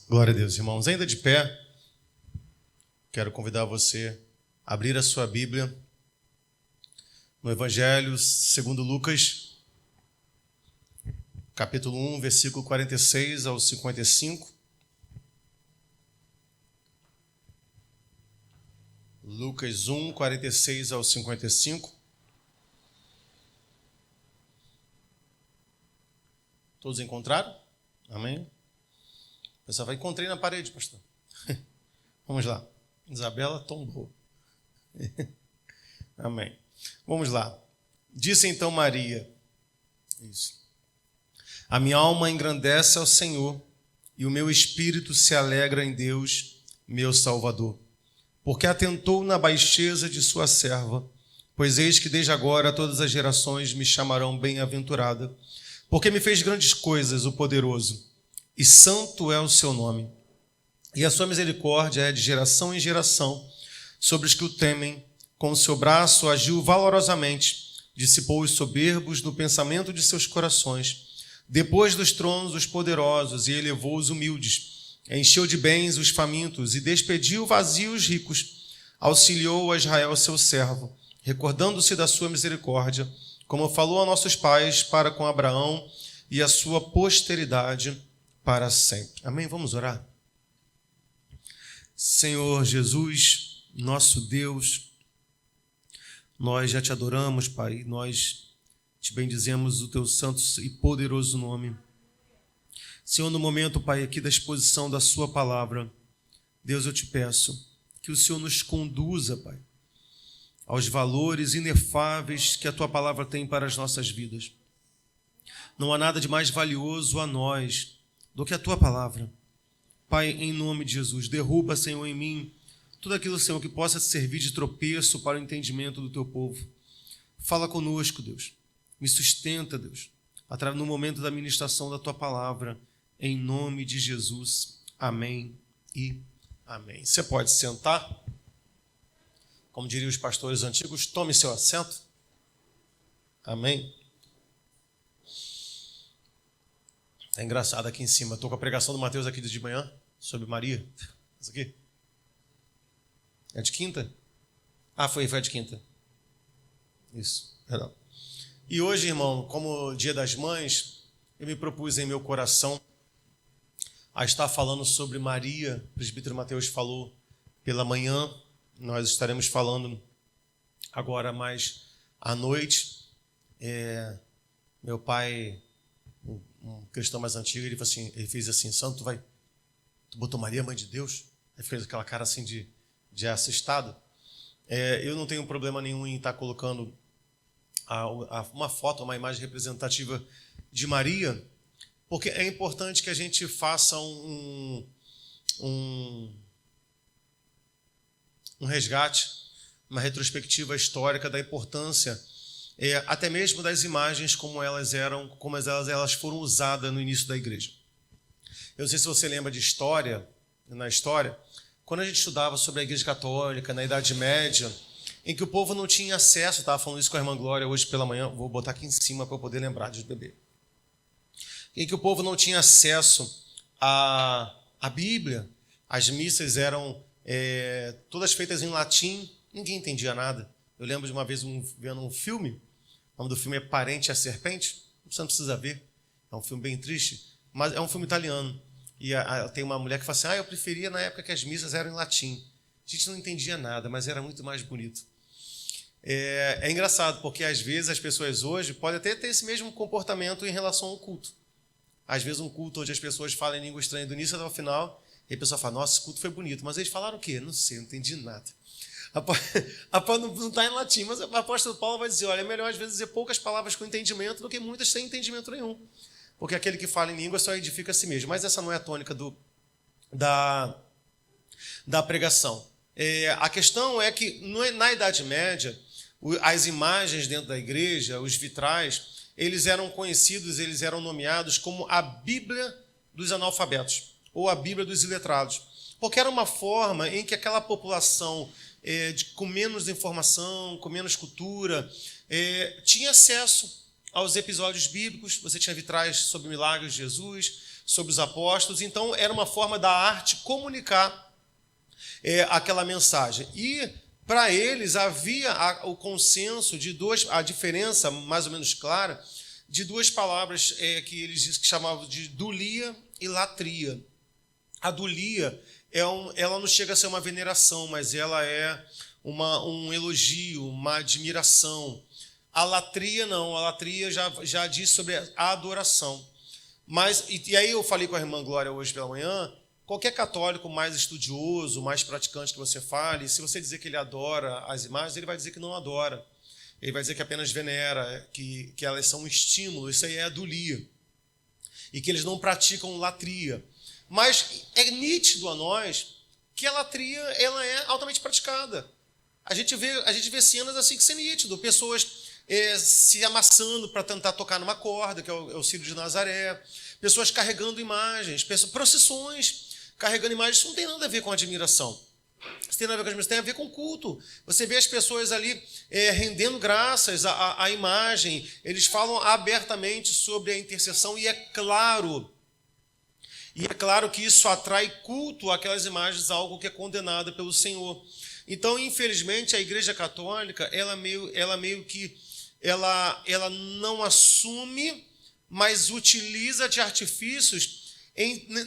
Glória a Deus, irmãos. Ainda de pé, quero convidar você a abrir a sua Bíblia no Evangelho segundo Lucas, capítulo 1, versículo 46 ao 55. Lucas 1, 46 ao 55. Todos encontraram? Amém? O pessoal vai, encontrei na parede, pastor. Vamos lá. Isabela tombou. Amém. Vamos lá. Disse então Maria, isso: a minha alma engrandece ao Senhor, e o meu espírito se alegra em Deus, meu Salvador, porque atentou na baixeza de sua serva, pois eis que desde agora todas as gerações me chamarão bem-aventurada, porque me fez grandes coisas o poderoso, e santo é o seu nome. E a sua misericórdia é de geração em geração sobre os que o temem. Com o seu braço agiu valorosamente, dissipou os soberbos no pensamento de seus corações. Depois dos tronos os poderosos, e elevou os humildes. Encheu de bens os famintos, e despediu vazios os ricos. Auxiliou a Israel, seu servo, recordando-se da sua misericórdia, como falou a nossos pais, para com Abraão e a sua posteridade para sempre. Amém? Vamos orar? Senhor Jesus, nosso Deus, nós já te adoramos, Pai, nós te bendizemos o teu santo e poderoso nome. Senhor, no momento, Pai, aqui da exposição da sua palavra, Deus, eu te peço que o Senhor nos conduza, Pai, aos valores inefáveis que a tua palavra tem para as nossas vidas. Não há nada de mais valioso a nós do que a tua palavra. Pai, em nome de Jesus, derruba, Senhor, em mim tudo aquilo, Senhor, que possa servir de tropeço para o entendimento do teu povo. Fala conosco, Deus. Me sustenta, Deus, no momento da ministração da tua palavra, em nome de Jesus. Amém e amém. Você pode sentar. Como diriam os pastores antigos, tome seu assento. Amém. É engraçado aqui em cima. Estou com a pregação do Mateus aqui de manhã, sobre Maria. Isso aqui. É de quinta? Ah, foi de quinta. Isso, perdão. E hoje, irmão, como Dia das Mães, eu me propus em meu coração a estar falando sobre Maria. O presbítero Mateus falou pela manhã. Nós estaremos falando agora mais à noite. Meu pai, um cristão mais antigo, ele fez assim: Santo, tu botou Maria, mãe de Deus? Aí fez aquela cara assim de assustado. Eu não tenho problema nenhum em estar colocando uma foto, uma imagem representativa de Maria, porque é importante que a gente faça um resgate, uma retrospectiva histórica da importância, até mesmo das imagens como elas foram usadas no início da igreja. Eu não sei se você lembra de história, na história, quando a gente estudava sobre a Igreja Católica, na Idade Média, em que o povo não tinha acesso, estava falando isso com a irmã Glória hoje pela manhã, vou botar aqui em cima para eu poder lembrar de beber, em que o povo não tinha acesso à Bíblia, as missas eram todas feitas em latim, ninguém entendia nada. Eu lembro de uma vez vendo um filme, o nome do filme é Parente e a Serpente, você não precisa ver, é um filme bem triste, mas é um filme italiano. E tem uma mulher que fala assim: eu preferia na época que as missas eram em latim. A gente não entendia nada, mas era muito mais bonito. É engraçado, porque às vezes as pessoas hoje podem até ter esse mesmo comportamento em relação ao culto. Às vezes um culto onde as pessoas falam em língua estranha do início até o final, e a pessoa fala: nossa, esse culto foi bonito. Mas eles falaram o quê? Não sei, não entendi nada. Não está em latim, mas o apóstolo Paulo vai dizer: olha, é melhor às vezes dizer poucas palavras com entendimento do que muitas sem entendimento nenhum. Porque aquele que fala em língua só edifica a si mesmo. Mas essa não é a tônica da pregação. A questão é que na Idade Média, as imagens dentro da igreja, os vitrais, eles eram conhecidos, eles eram nomeados como a Bíblia dos analfabetos, ou a Bíblia dos iletrados. Porque era uma forma em que aquela população com menos informação, com menos cultura, tinha acesso aos episódios bíblicos. Você tinha vitrais sobre milagres de Jesus, sobre os apóstolos. Então, era uma forma da arte comunicar aquela mensagem. E, para eles, havia o consenso de a diferença mais ou menos clara, de duas palavras que eles chamavam de dulia e latria. A dulia, ela não chega a ser uma veneração, mas ela é um elogio, uma admiração. A latria não, a latria já diz sobre a adoração. Mas, e aí eu falei com a irmã Glória hoje pela manhã, qualquer católico mais estudioso, mais praticante que você fale, se você dizer que ele adora as imagens, ele vai dizer que não adora. Ele vai dizer que apenas venera, que elas são um estímulo, isso aí é adulia. E que eles não praticam latria. Mas é nítido a nós que a latria ela é altamente praticada. A gente vê cenas assim que são nítido, pessoas se amassando para tentar tocar numa corda, que é o Círio de Nazaré, pessoas carregando imagens, procissões carregando imagens. Isso não tem nada a ver com admiração. Isso tem nada a ver com admiração, tem a ver com culto. Você vê as pessoas ali rendendo graças à imagem, eles falam abertamente sobre a intercessão, e é claro que isso atrai culto àquelas imagens, algo que é condenado pelo Senhor. Então, infelizmente, a Igreja Católica, ela não assume, mas utiliza de artifícios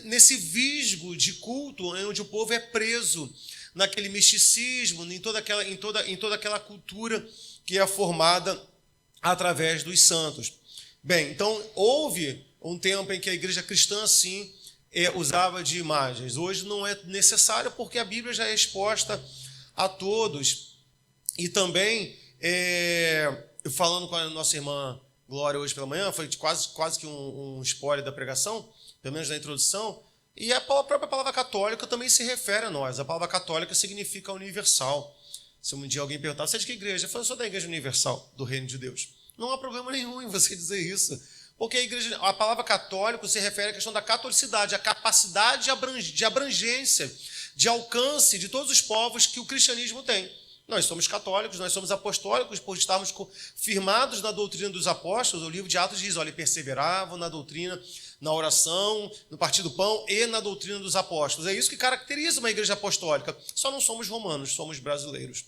nesse visgo de culto, onde o povo é preso naquele misticismo, em toda aquela cultura que é formada através dos santos. Bem, então houve um tempo em que a igreja cristã, sim, usava de imagens. Hoje não é necessário, porque a Bíblia já é exposta a todos. E também, falando com a nossa irmã Glória hoje pela manhã, foi quase que um spoiler da pregação, pelo menos da introdução, e a própria palavra católica também se refere a nós. A palavra católica significa universal. Se um dia alguém perguntar, você é de que igreja? Eu sou da Igreja Universal, do Reino de Deus. Não há problema nenhum em você dizer isso, porque a palavra católico se refere à questão da catolicidade, a capacidade de abrangência, de alcance de todos os povos que o cristianismo tem. Nós somos católicos, nós somos apostólicos, por estarmos firmados na doutrina dos apóstolos. O livro de Atos diz, olha, perseveravam na doutrina, na oração, no partir do pão e na doutrina dos apóstolos. É isso que caracteriza uma igreja apostólica. Só não somos romanos, somos brasileiros.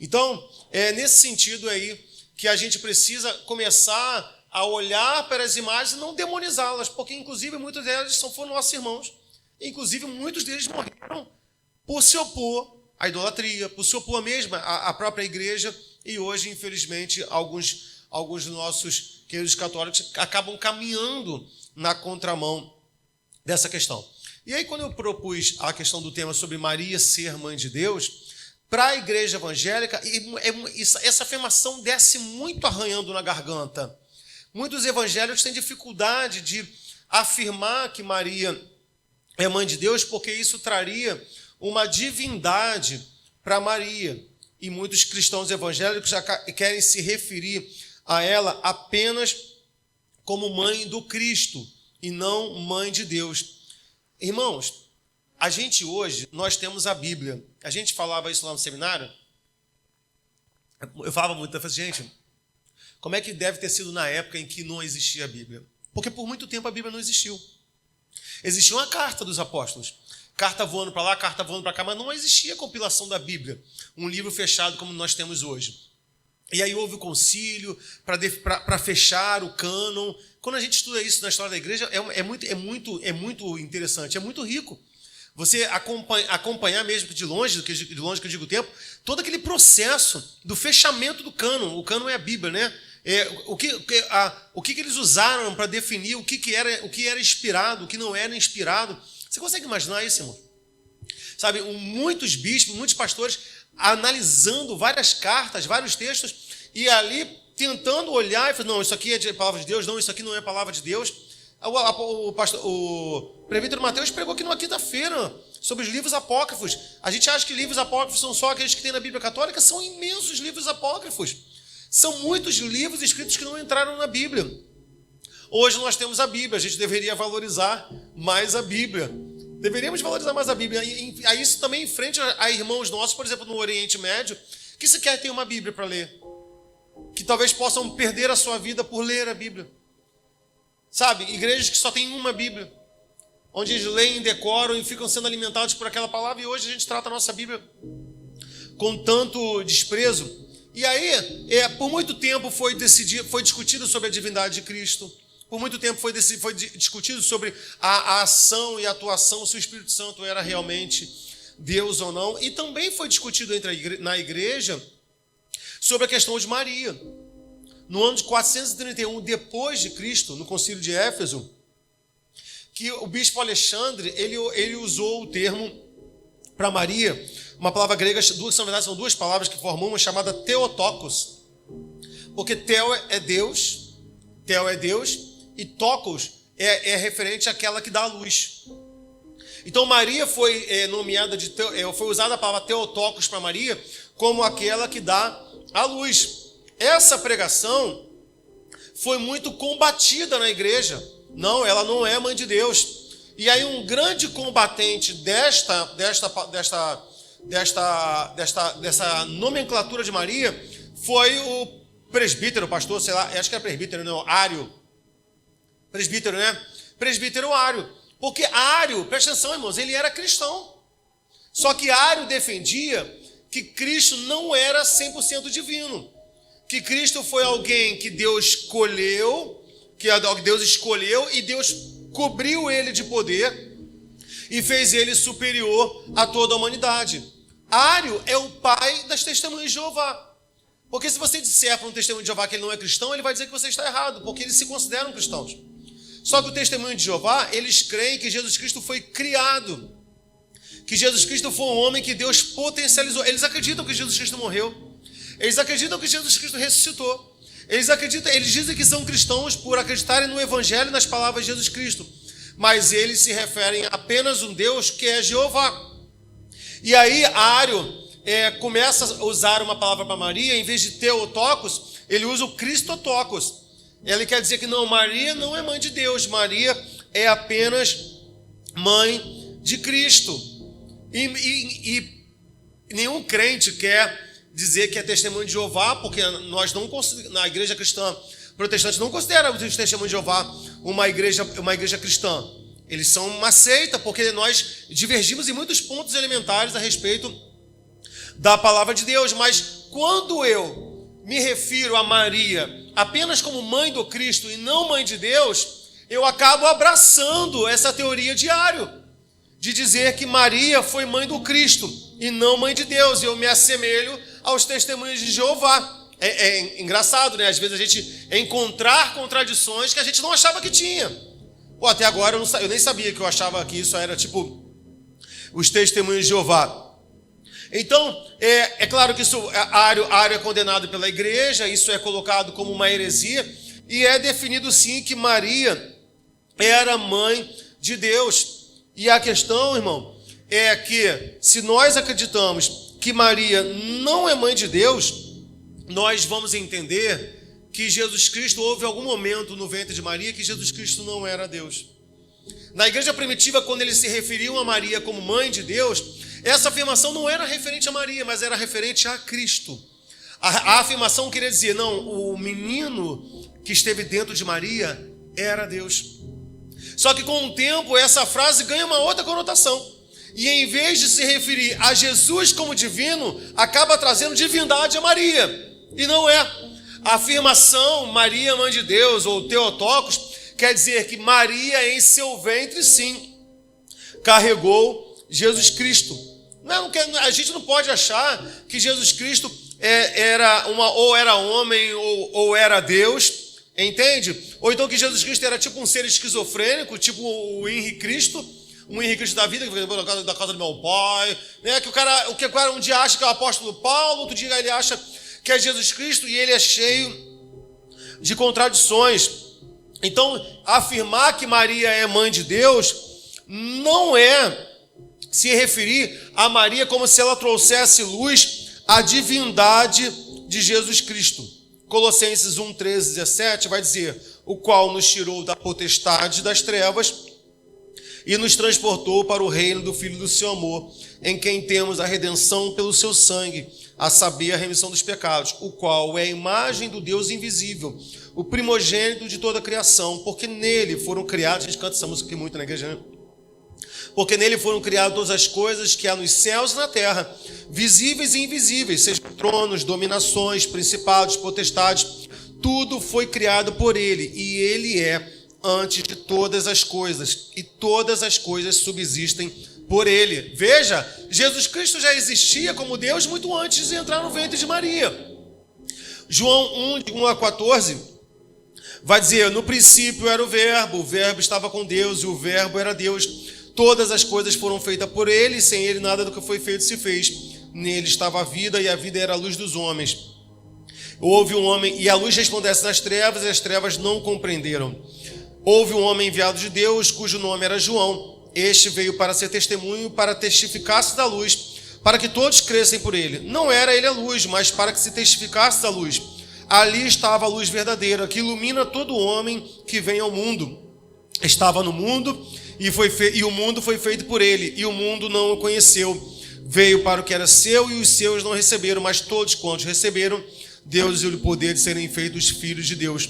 Então, é nesse sentido aí que a gente precisa começar a olhar para as imagens e não demonizá-las, porque, inclusive, muitos deles foram nossos irmãos. Inclusive, muitos deles morreram por se opor à idolatria, por se opor mesmo à própria igreja, e hoje, infelizmente, alguns dos nossos queridos católicos acabam caminhando na contramão dessa questão. E aí, quando eu propus a questão do tema sobre Maria ser mãe de Deus, para a igreja evangélica, essa afirmação desce muito arranhando na garganta. Muitos evangélicos têm dificuldade de afirmar que Maria é mãe de Deus, porque isso traria uma divindade para Maria. E muitos cristãos evangélicos já querem se referir a ela apenas como mãe do Cristo e não mãe de Deus. Irmãos, a gente hoje, nós temos a Bíblia. A gente falava isso lá no seminário. Eu falava muito, eu falei, gente, como é que deve ter sido na época em que não existia a Bíblia? Porque por muito tempo a Bíblia não existiu. Existia uma carta dos apóstolos. Carta voando para lá, carta voando para cá, mas não existia a compilação da Bíblia. Um livro fechado como nós temos hoje. E aí houve o concílio para fechar o cânon. Quando a gente estuda isso na história da igreja, é muito interessante, é muito rico. Você acompanhar mesmo de longe que eu digo o tempo, todo aquele processo do fechamento do cânon. O cânon é a Bíblia, né? O que eles usaram para definir o que era inspirado, o que não era inspirado. Você consegue imaginar isso, irmão? Sabe, muitos bispos, muitos pastores analisando várias cartas, vários textos, e ali tentando olhar e falar, não, isso aqui é de palavra de Deus, não, isso aqui não é palavra de Deus. O presbítero Mateus pregou aqui numa quinta-feira sobre os livros apócrifos. A gente acha que livros apócrifos são só aqueles que tem na Bíblia Católica, são imensos livros apócrifos. São muitos livros escritos que não entraram na Bíblia. Hoje nós temos a Bíblia, a gente deveria valorizar mais a Bíblia. Deveríamos valorizar mais a Bíblia. E isso também em frente a irmãos nossos, por exemplo, no Oriente Médio, que sequer tem uma Bíblia para ler. Que talvez possam perder a sua vida por ler a Bíblia. Sabe, igrejas que só tem uma Bíblia, onde eles leem, decoram e ficam sendo alimentados por aquela palavra, e hoje a gente trata a nossa Bíblia com tanto desprezo. E aí, por muito tempo foi discutido sobre a divindade de Cristo, por muito tempo foi discutido sobre a ação e a atuação, se o Espírito Santo era realmente Deus ou não, e também foi discutido na igreja sobre a questão de Maria. No ano de 431 depois de Cristo, no concílio de Éfeso, que o bispo Alexandre, ele usou o termo para Maria, uma palavra grega, são duas palavras que formam uma chamada Theotokos, porque Theo é Deus, e Tokos é referente àquela que dá a luz. Então Maria foi foi usada a palavra Theotokos para Maria como aquela que dá a luz. Essa pregação foi muito combatida na igreja. Não, ela não é mãe de Deus. E aí um grande combatente dessa nomenclatura de Maria foi o presbítero, pastor, sei lá, acho que era presbítero, não, Ário. Presbítero, né? Presbítero Ário. Porque Ário, presta atenção, irmãos, ele era cristão. Só que Ário defendia que Cristo não era 100% divino. Que Cristo foi alguém que Deus escolheu, e Deus cobriu ele de poder e fez ele superior a toda a humanidade. Ário é o pai das testemunhas de Jeová. Porque se você disser para um testemunho de Jeová que ele não é cristão, ele vai dizer que você está errado, porque eles se consideram cristãos. Só que o testemunho de Jeová, eles creem que Jesus Cristo foi criado, que Jesus Cristo foi um homem que Deus potencializou. Eles acreditam que Jesus Cristo morreu, eles acreditam que Jesus Cristo ressuscitou, eles dizem que são cristãos por acreditarem no Evangelho e nas palavras de Jesus Cristo, mas eles se referem a apenas um Deus que é Jeová. E aí Ário começa a usar uma palavra para Maria, em vez de Theotokos, ele usa o Christotokos. Ele quer dizer que não, Maria não é mãe de Deus, Maria é apenas mãe de Cristo. E nenhum crente quer dizer que é testemunho de Jeová, porque nós não na igreja cristã protestante não considera os testemunhos de Jeová uma igreja cristã. Eles são uma seita, porque nós divergimos em muitos pontos elementares a respeito da palavra de Deus. Mas quando eu me refiro a Maria apenas como mãe do Cristo e não mãe de Deus, eu acabo abraçando essa teoria de Ário, de dizer que Maria foi mãe do Cristo e não mãe de Deus. E eu me assemelho aos testemunhos de Jeová. É engraçado, né? Às vezes a gente encontrar contradições que a gente não achava que tinha. Pô, até agora eu nem sabia que eu achava que isso era tipo os testemunhos de Jeová. Então, é claro que Ário é condenado pela igreja, isso é colocado como uma heresia, e é definido sim que Maria era mãe de Deus. E a questão, irmão, é que se nós acreditamos que Maria não é mãe de Deus, nós vamos entender que Jesus Cristo, houve algum momento no ventre de Maria que Jesus Cristo não era Deus. Na igreja primitiva, quando eles se referiam a Maria como mãe de Deus, essa afirmação não era referente a Maria, mas era referente a Cristo. A afirmação queria dizer, não, o menino que esteve dentro de Maria era Deus. Só que com o tempo essa frase ganha uma outra conotação. E em vez de se referir a Jesus como divino, acaba trazendo divindade a Maria. E não é. A afirmação Maria, mãe de Deus, ou Theotokos, quer dizer que Maria em seu ventre, sim, carregou Jesus Cristo. A gente não pode achar que Jesus Cristo ou era homem ou era Deus, entende? Ou então que Jesus Cristo era tipo um ser esquizofrênico, tipo o Henrique Cristo, um Henrique Cristo da vida, que veio da casa do meu pai, né? Que o cara um dia acha que é o apóstolo Paulo, outro dia ele acha que é Jesus Cristo, e ele é cheio de contradições. Então, afirmar que Maria é mãe de Deus não é se referir a Maria como se ela trouxesse luz à divindade de Jesus Cristo. Colossenses 1, 13, 17 vai dizer: o qual nos tirou da potestade das trevas e nos transportou para o reino do Filho do seu amor, em quem temos a redenção pelo seu sangue, a saber, a remissão dos pecados, o qual é a imagem do Deus invisível, o primogênito de toda a criação, porque nele foram criados, a gente canta essa música aqui muito na igreja, né? Porque nele foram criadas todas as coisas que há nos céus e na terra, visíveis e invisíveis, sejam tronos, dominações, principados, potestades, tudo foi criado por ele, e ele é antes de todas as coisas, e todas as coisas subsistem por ele. Veja, Jesus Cristo já existia como Deus muito antes de entrar no ventre de Maria. João 1, de 1 a 14, vai dizer: no princípio era o verbo estava com Deus, e o verbo era Deus. Todas as coisas foram feitas por ele, e sem ele nada do que foi feito se fez. Nele estava a vida, e a vida era a luz dos homens. Houve um homem, e a luz resplandece nas trevas, e as trevas não compreenderam. Houve um homem enviado de Deus, cujo nome era João. Este veio para ser testemunho, para testificar-se da luz, para que todos crescem por ele. Não era ele a luz, mas para que se testificasse da luz. Ali estava a luz verdadeira, que ilumina todo homem que vem ao mundo. Estava no mundo, e o mundo foi feito por ele, e o mundo não o conheceu. Veio para o que era seu, e os seus não receberam, mas todos quantos receberam, Deus deu-lhe o poder de serem feitos filhos de Deus,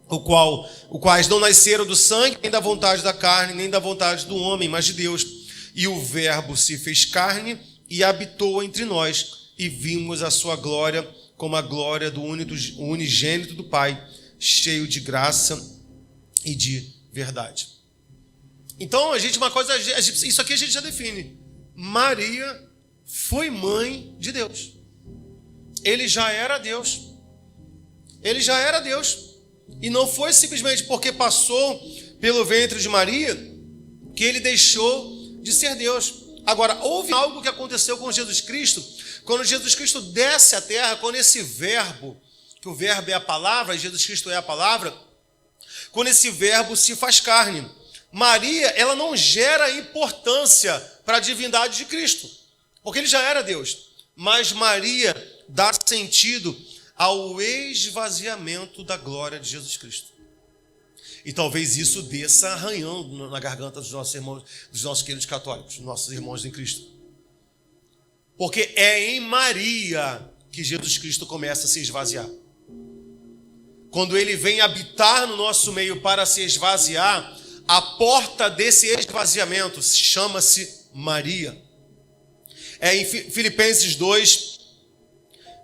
os quais não nasceram do sangue, nem da vontade da carne, nem da vontade do homem, mas de Deus. E o verbo se fez carne e habitou entre nós, e vimos a sua glória como a glória do unigênito do Pai, cheio de graça e de verdade. Então, isso aqui a gente já define. Maria foi mãe de Deus. Ele já era Deus. Ele já era Deus. E não foi simplesmente porque passou pelo ventre de Maria que ele deixou de ser Deus. Agora, houve algo que aconteceu com Jesus Cristo, quando Jesus Cristo desce à terra, quando esse verbo, que o verbo é a palavra, e Jesus Cristo é a palavra, quando esse verbo se faz carne. Maria, ela não gera importância para a divindade de Cristo, porque ele já era Deus. Mas Maria dá sentido ao esvaziamento da glória de Jesus Cristo. E talvez isso desça arranhando na garganta dos nossos irmãos, dos nossos queridos católicos, nossos irmãos em Cristo. Porque é em Maria que Jesus Cristo começa a se esvaziar. Quando ele vem habitar no nosso meio para se esvaziar, a porta desse esvaziamento chama-se Maria. É em Filipenses 2,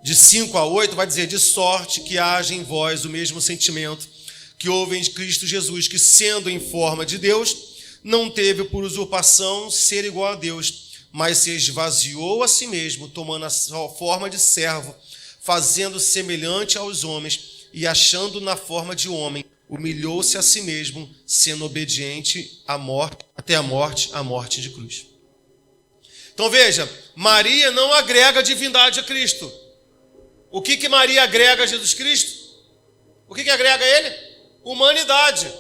de 5 a 8, vai dizer: de sorte que haja em vós o mesmo sentimento que houve em Cristo Jesus, que sendo em forma de Deus, não teve por usurpação ser igual a Deus, mas se esvaziou a si mesmo, tomando a sua forma de servo, fazendo semelhante aos homens, e achando na forma de homem, humilhou-se a si mesmo, sendo obediente à morte, até a morte de cruz. Então veja, Maria não agrega divindade a Cristo. O que Maria agrega a Jesus Cristo? O que agrega a ele? Humanidade.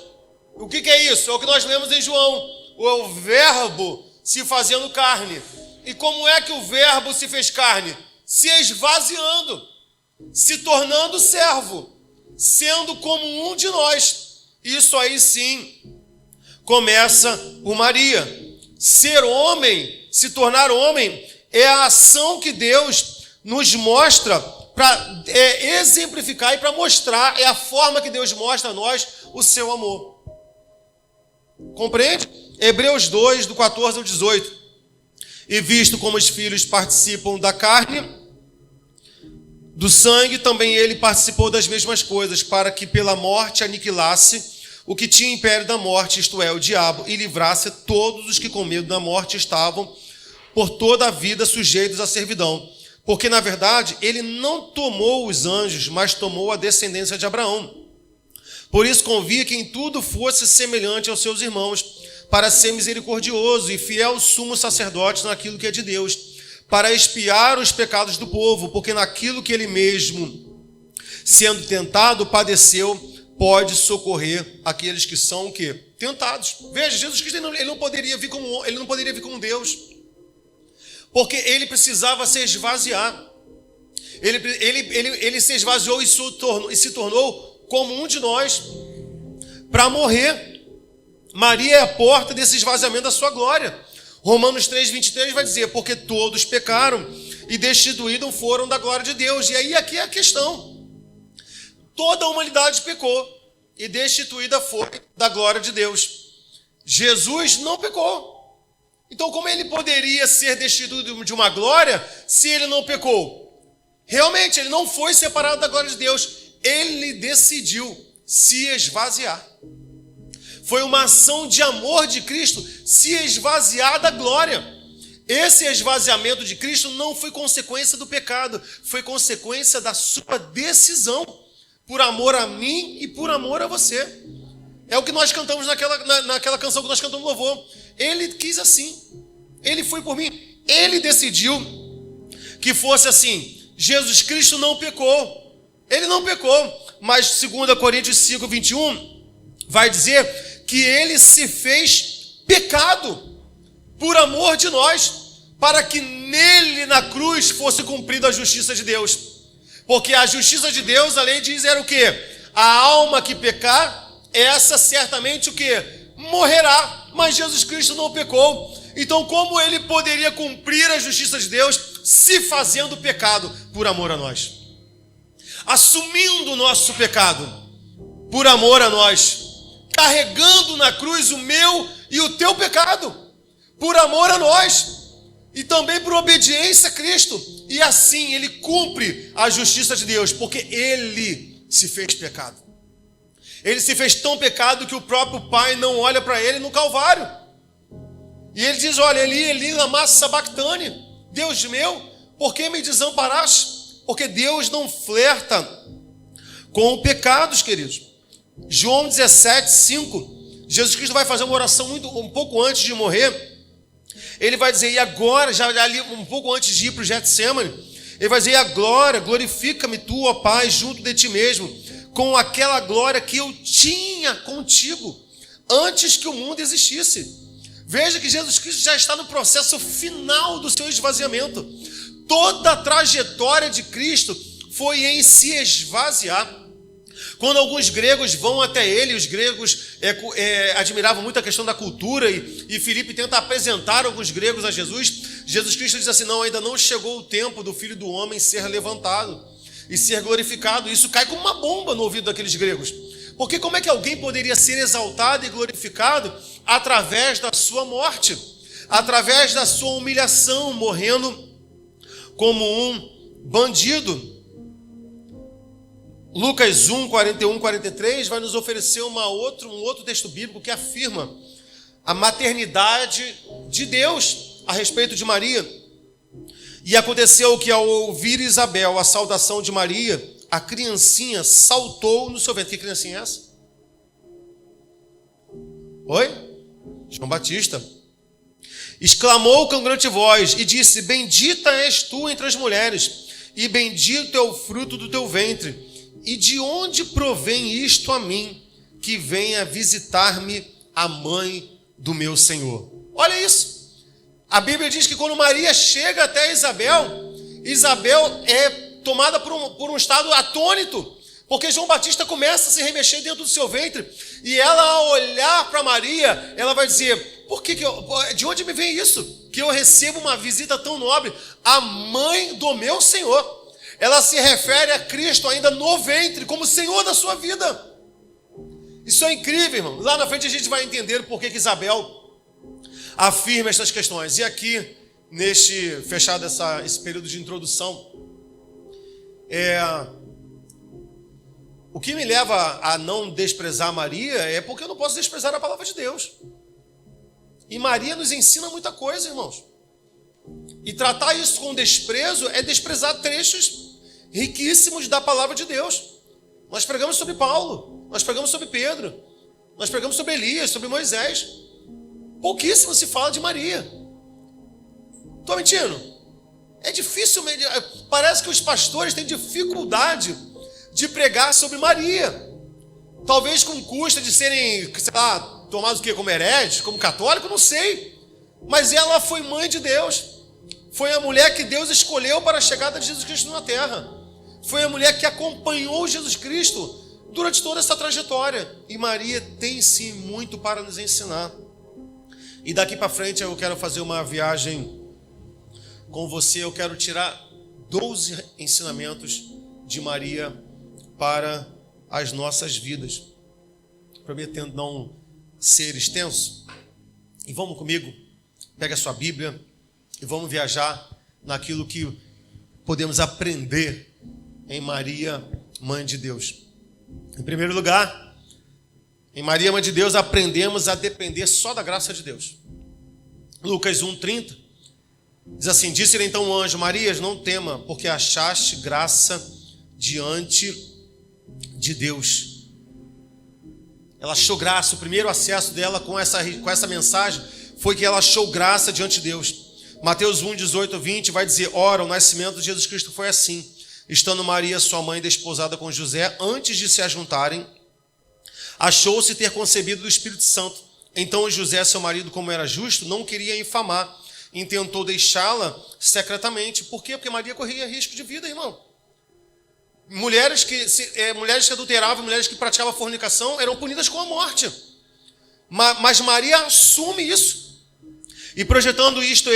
O que é isso? É o que nós lemos em João. O verbo se fazendo carne. E como é que o verbo se fez carne? Se esvaziando, se tornando servo, sendo como um de nós. Isso aí sim começa o Maria. Ser homem, se tornar homem, é a ação que Deus nos mostra para exemplificar e para mostrar, é a forma que Deus mostra a nós o seu amor. Compreende? Hebreus 2, do 14 ao 18. E visto como os filhos participam da carne, do sangue, também ele participou das mesmas coisas, para que pela morte aniquilasse o que tinha império da morte, isto é, o diabo, e livrasse todos os que com medo da morte estavam por toda a vida sujeitos à servidão. Porque, na verdade, ele não tomou os anjos, mas tomou a descendência de Abraão. Por isso convia que em tudo fosse semelhante aos seus irmãos, para ser misericordioso e fiel sumo sacerdote naquilo que é de Deus, para expiar os pecados do povo, porque naquilo que ele mesmo, sendo tentado, padeceu, pode socorrer aqueles que são o quê? Tentados. Veja, Jesus Cristo ele não poderia vir como Deus, porque ele precisava se esvaziar. Ele se esvaziou e se tornou como um de nós para morrer. Maria é a porta desse esvaziamento da sua glória. Romanos 3, 23 vai dizer: porque todos pecaram e destituídos foram da glória de Deus. E aí aqui é a questão. Toda a humanidade pecou e destituída foi da glória de Deus. Jesus não pecou. Então como ele poderia ser destituído de uma glória se ele não pecou? Realmente, ele não foi separado da glória de Deus. Ele decidiu se esvaziar. Foi uma ação de amor de Cristo se esvaziar da glória. Esse esvaziamento de Cristo não foi consequência do pecado, foi consequência da sua decisão, por amor a mim e por amor a você. É o que nós cantamos naquela canção que nós cantamos louvor. Ele quis assim, ele foi por mim, ele decidiu que fosse assim. Jesus Cristo não pecou, ele não pecou, mas 2 Coríntios 5, 21 vai dizer que ele se fez pecado por amor de nós, para que nele na cruz fosse cumprida a justiça de Deus. Porque a justiça de Deus, a lei diz, era o quê? A alma que pecar, essa certamente o quê? Morrerá. Mas Jesus Cristo não pecou. Então como ele poderia cumprir a justiça de Deus se fazendo pecado por amor a nós? Assumindo o nosso pecado por amor a nós, carregando na cruz o meu e o teu pecado, por amor a nós, e também por obediência a Cristo. E assim ele cumpre a justiça de Deus, porque ele se fez pecado. Ele se fez tão pecado que o próprio Pai não olha para ele no Calvário. E ele diz, olha, Eli, Eli, lama sabachthani, Deus meu, por que me desamparaste? Porque Deus não flerta com pecados, queridos. João 17, 5, Jesus Cristo vai fazer uma oração um pouco antes de morrer. Ele vai dizer, e agora, já ali um pouco antes de ir para o Getsemane, ele vai dizer, e agora, glorifica-me tu, ó Pai, junto de ti mesmo, com aquela glória que eu tinha contigo, antes que o mundo existisse. Veja que Jesus Cristo já está no processo final do seu esvaziamento. Toda a trajetória de Cristo foi em se esvaziar. Quando alguns gregos vão até ele, os gregos admiravam muito a questão da cultura, e Filipe tenta apresentar alguns gregos a Jesus. Jesus Cristo diz assim, não, ainda não chegou o tempo do Filho do Homem ser levantado e ser glorificado. Isso cai como uma bomba no ouvido daqueles gregos. Porque como é que alguém poderia ser exaltado e glorificado através da sua morte, através da sua humilhação, morrendo como um bandido? Lucas 1, 41, 43 vai nos oferecer um outro texto bíblico que afirma a maternidade de Deus a respeito de Maria. E aconteceu que ao ouvir Isabel a saudação de Maria, a criancinha saltou no seu ventre. Que criancinha é essa? Oi? João Batista. Exclamou com grande voz e disse, bendita és tu entre as mulheres, e bendito é o fruto do teu ventre. E de onde provém isto a mim, que venha visitar-me a mãe do meu Senhor? Olha isso. A Bíblia diz que quando Maria chega até Isabel, Isabel é tomada por um estado atônito, porque João Batista começa a se remexer dentro do seu ventre, e ela, ao olhar para Maria, ela vai dizer, de onde me vem isso? Que eu recebo uma visita tão nobre, a mãe do meu Senhor. Ela se refere a Cristo ainda no ventre, como Senhor da sua vida. Isso é incrível, irmão. Lá na frente a gente vai entender o porquê que Isabel afirma essas questões. E aqui, fechado esse período de introdução, o que me leva a não desprezar Maria é porque eu não posso desprezar a palavra de Deus. E Maria nos ensina muita coisa, irmãos. E tratar isso com desprezo é desprezar trechos riquíssimos da palavra de Deus. Nós pregamos sobre Paulo, nós pregamos sobre Pedro, nós pregamos sobre Elias, sobre Moisés. Pouquíssimo se fala de Maria. Estou mentindo? É difícil, parece que os pastores têm dificuldade de pregar sobre Maria. Talvez com custa de serem, sei lá, tomados como hereges, como católicos, não sei. Mas ela foi mãe de Deus. Foi a mulher que Deus escolheu para a chegada de Jesus Cristo na terra. Foi a mulher que acompanhou Jesus Cristo durante toda essa trajetória. E Maria tem sim muito para nos ensinar. E daqui para frente eu quero fazer uma viagem com você, eu quero tirar 12 ensinamentos de Maria para as nossas vidas, prometendo não ser extenso. E vamos comigo, pega a sua Bíblia e vamos viajar naquilo que podemos aprender em Maria, Mãe de Deus. Em primeiro lugar, em Maria, Mãe de Deus, aprendemos a depender só da graça de Deus. Lucas 1:30 diz assim: disse-lhe então o anjo: Maria, não tema, porque achaste graça diante de Deus. Ela achou graça. O primeiro acesso dela com essa mensagem foi que ela achou graça diante de Deus. Mateus 1:18-20 vai dizer: ora, o nascimento de Jesus Cristo foi assim. Estando Maria, sua mãe, desposada com José, antes de se ajuntarem, achou-se ter concebido do Espírito Santo. Então José, seu marido, como era justo, não queria infamar, intentou deixá-la secretamente. Por quê? Porque Maria corria risco de vida, irmão. Mulheres que adulteravam, mulheres que praticavam fornicação eram punidas com a morte. Mas Maria assume isso. E projetando isto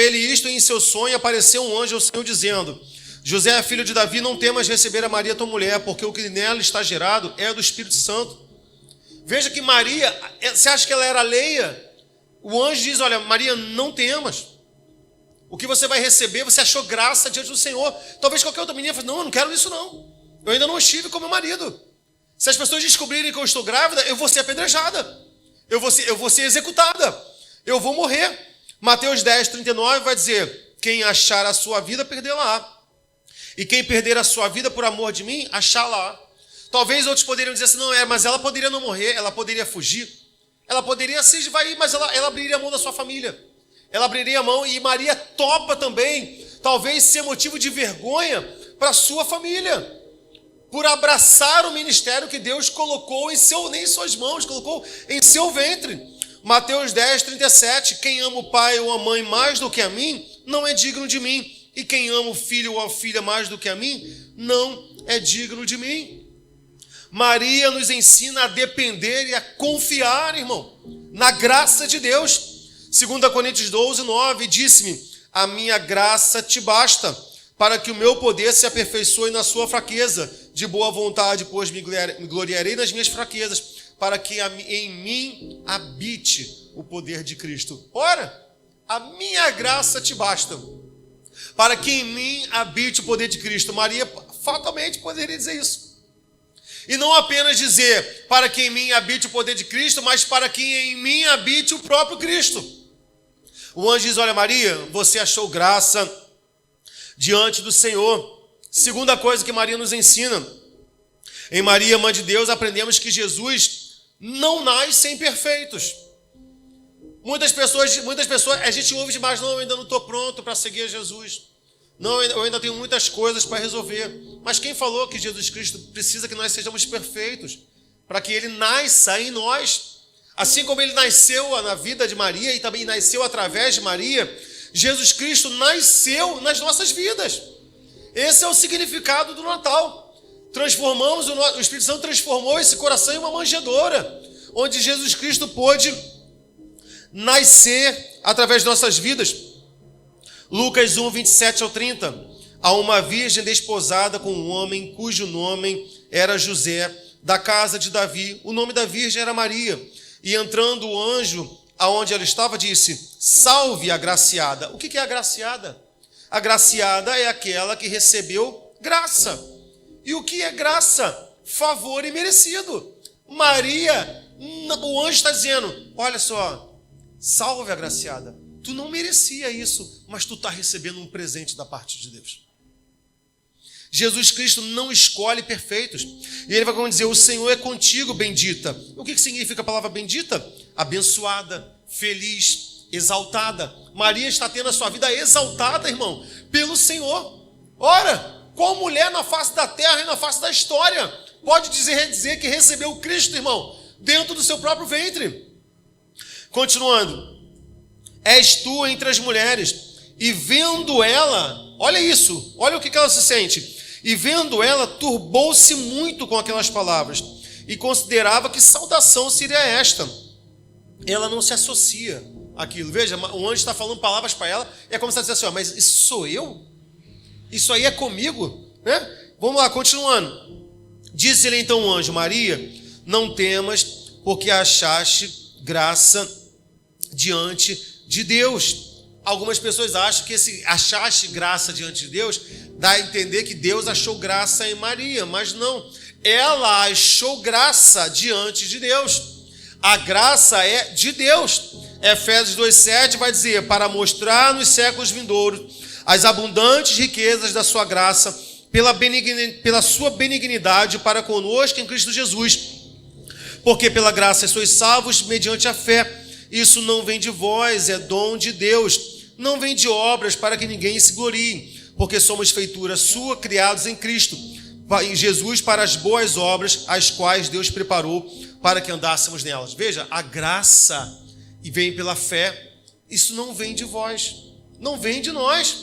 em seu sonho, apareceu um anjo ao Senhor dizendo: José, filho de Davi, não temas receber a Maria, tua mulher, porque o que nela está gerado é do Espírito Santo. Veja que Maria, você acha que ela era alheia? O anjo diz: olha, Maria, não temas. O que você vai receber, você achou graça diante do Senhor. Talvez qualquer outra menina fale: não, eu não quero isso não. Eu ainda não estive com meu marido. Se as pessoas descobrirem que eu estou grávida, eu vou ser apedrejada. Eu vou ser executada. Eu vou morrer. Mateus 10:39 vai dizer: quem achar a sua vida, perdê-la-á. E quem perder a sua vida por amor de mim, achá-la-á. Talvez outros poderiam dizer assim: não, mas ela poderia não morrer, ela poderia fugir. Ela poderia se esvair, mas ela abriria a mão da sua família. Ela abriria a mão, e Maria topa também, talvez ser motivo de vergonha para a sua família, por abraçar o ministério que Deus colocou nem em suas mãos, colocou em seu ventre. Mateus 10:37, quem ama o pai ou a mãe mais do que a mim, não é digno de mim. E quem ama o filho ou a filha mais do que a mim, não é digno de mim. Maria nos ensina a depender e a confiar, irmão, na graça de Deus. 2 Coríntios 12:9, disse-me: a minha graça te basta, para que o meu poder se aperfeiçoe na sua fraqueza. De boa vontade, pois me gloriarei nas minhas fraquezas, para que em mim habite o poder de Cristo. Ora, a minha graça te basta, para que em mim habite o poder de Cristo. Maria fatalmente poderia dizer isso. E não apenas dizer, para que em mim habite o poder de Cristo, mas para que em mim habite o próprio Cristo. O anjo diz: olha, Maria, você achou graça diante do Senhor. Segunda coisa que Maria nos ensina: em Maria, Mãe de Deus, aprendemos que Jesus não nasce imperfeitos. Muitas pessoas, a gente ouve demais: não, eu ainda não estou pronto para seguir a Jesus. Não, eu ainda tenho muitas coisas para resolver. Mas quem falou que Jesus Cristo precisa que nós sejamos perfeitos para que Ele nasça em nós? Assim como Ele nasceu na vida de Maria e também nasceu através de Maria, Jesus Cristo nasceu nas nossas vidas. Esse é o significado do Natal. O Espírito Santo transformou esse coração em uma manjedoura, onde Jesus Cristo pôde nascer através de nossas vidas. Lucas 1:27-30. A uma virgem desposada com um homem cujo nome era José, da casa de Davi. O nome da virgem era Maria. E entrando o anjo aonde ela estava, disse: salve, agraciada. O que é agraciada? Agraciada é aquela que recebeu graça. E o que é graça? Favor imerecido. Maria, o anjo está dizendo: olha só, salve, agraciada. Tu não merecia isso, mas tu está recebendo um presente da parte de Deus. Jesus Cristo não escolhe perfeitos. E Ele vai dizer: o Senhor é contigo, bendita. O que significa a palavra bendita? Abençoada, feliz, exaltada. Maria está tendo a sua vida exaltada, irmão, pelo Senhor. Ora, qual mulher na face da terra e na face da história pode dizer que recebeu Cristo, irmão, dentro do seu próprio ventre? Continuando: és tu entre as mulheres. E vendo ela, olha isso, olha o que ela se sente. E vendo ela, turbou-se muito com aquelas palavras e considerava que saudação seria esta. Ela não se associa aquilo. Veja, o anjo está falando palavras para ela, e é como se ela dissesse assim, mas isso sou eu? Isso aí é comigo? Né? Vamos lá, continuando. Disse-lhe então o anjo, Maria, não temas, porque achaste graça diante de Deus. Algumas pessoas acham que esse achaste graça diante de Deus dá a entender que Deus achou graça em Maria, mas não. Ela achou graça diante de Deus. A graça é de Deus. Efésios 2,7 vai dizer, para mostrar nos séculos vindouros as abundantes riquezas da sua graça, pela sua benignidade para conosco em Cristo Jesus. Porque pela graça sois salvos mediante a fé. Isso não vem de vós, é dom de Deus. Não vem de obras para que ninguém se glorie, porque somos feitura sua, criados em Cristo, em Jesus, para as boas obras, as quais Deus preparou para que andássemos nelas. Veja, a graça e vem pela fé, isso não vem de vós, não vem de nós,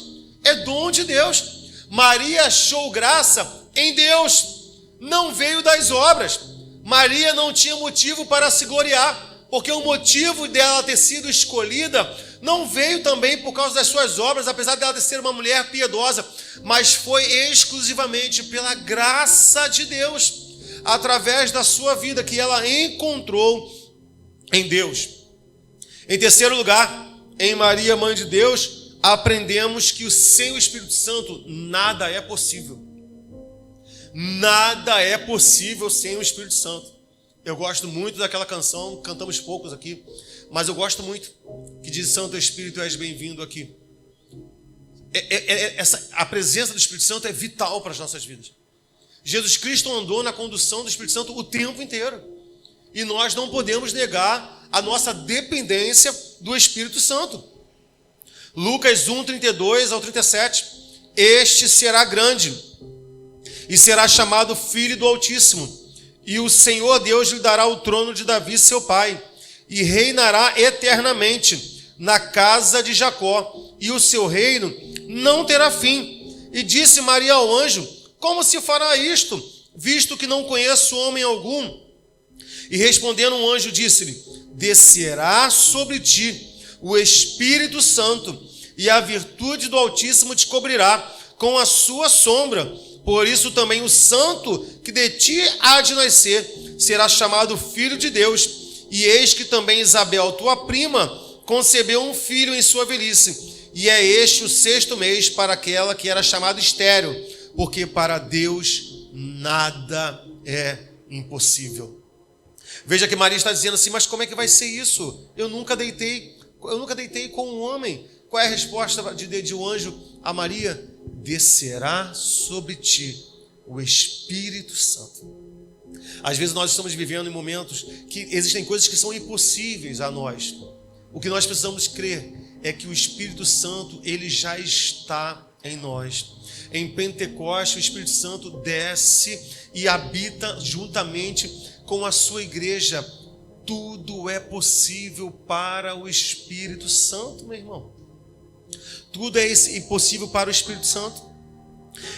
é dom de Deus. Maria achou graça em Deus, não veio das obras. Maria não tinha motivo para se gloriar, porque o motivo dela ter sido escolhida não veio também por causa das suas obras, apesar dela ser uma mulher piedosa, mas foi exclusivamente pela graça de Deus, através da sua vida que ela encontrou em Deus. Em terceiro lugar, em Maria, Mãe de Deus, aprendemos que sem o Espírito Santo nada é possível. Nada é possível sem o Espírito Santo. Eu gosto muito daquela canção, cantamos poucos aqui, mas eu gosto muito, que diz, Santo Espírito, és bem-vindo aqui. A presença do Espírito Santo é vital para as nossas vidas. Jesus Cristo andou na condução do Espírito Santo o tempo inteiro. E nós não podemos negar a nossa dependência do Espírito Santo. Lucas 1, 32 ao 37. Este será grande e será chamado Filho do Altíssimo. E o Senhor Deus lhe dará o trono de Davi, seu pai, e reinará eternamente na casa de Jacó, e o seu reino não terá fim. E disse Maria ao anjo, como se fará isto, visto que não conheço homem algum? E respondendo o anjo, disse-lhe, descerá sobre ti o Espírito Santo, e a virtude do Altíssimo te cobrirá com a sua sombra. Por isso também o santo que de ti há de nascer será chamado Filho de Deus. E eis que também Isabel, tua prima, concebeu um filho em sua velhice. E é este o 6º mês para aquela que era chamada estéril, porque para Deus nada é impossível. Veja que Maria está dizendo assim, mas como é que vai ser isso? Eu nunca deitei com um homem. Qual é a resposta de um anjo a Maria? Descerá sobre ti o Espírito Santo. Às vezes nós estamos vivendo em momentos que existem coisas que são impossíveis a nós. O que nós precisamos crer é que o Espírito Santo, ele já está em nós. Em Pentecostes, o Espírito Santo desce e habita juntamente com a sua igreja. Tudo é possível para o Espírito Santo, meu irmão. Tudo é impossível para o Espírito Santo.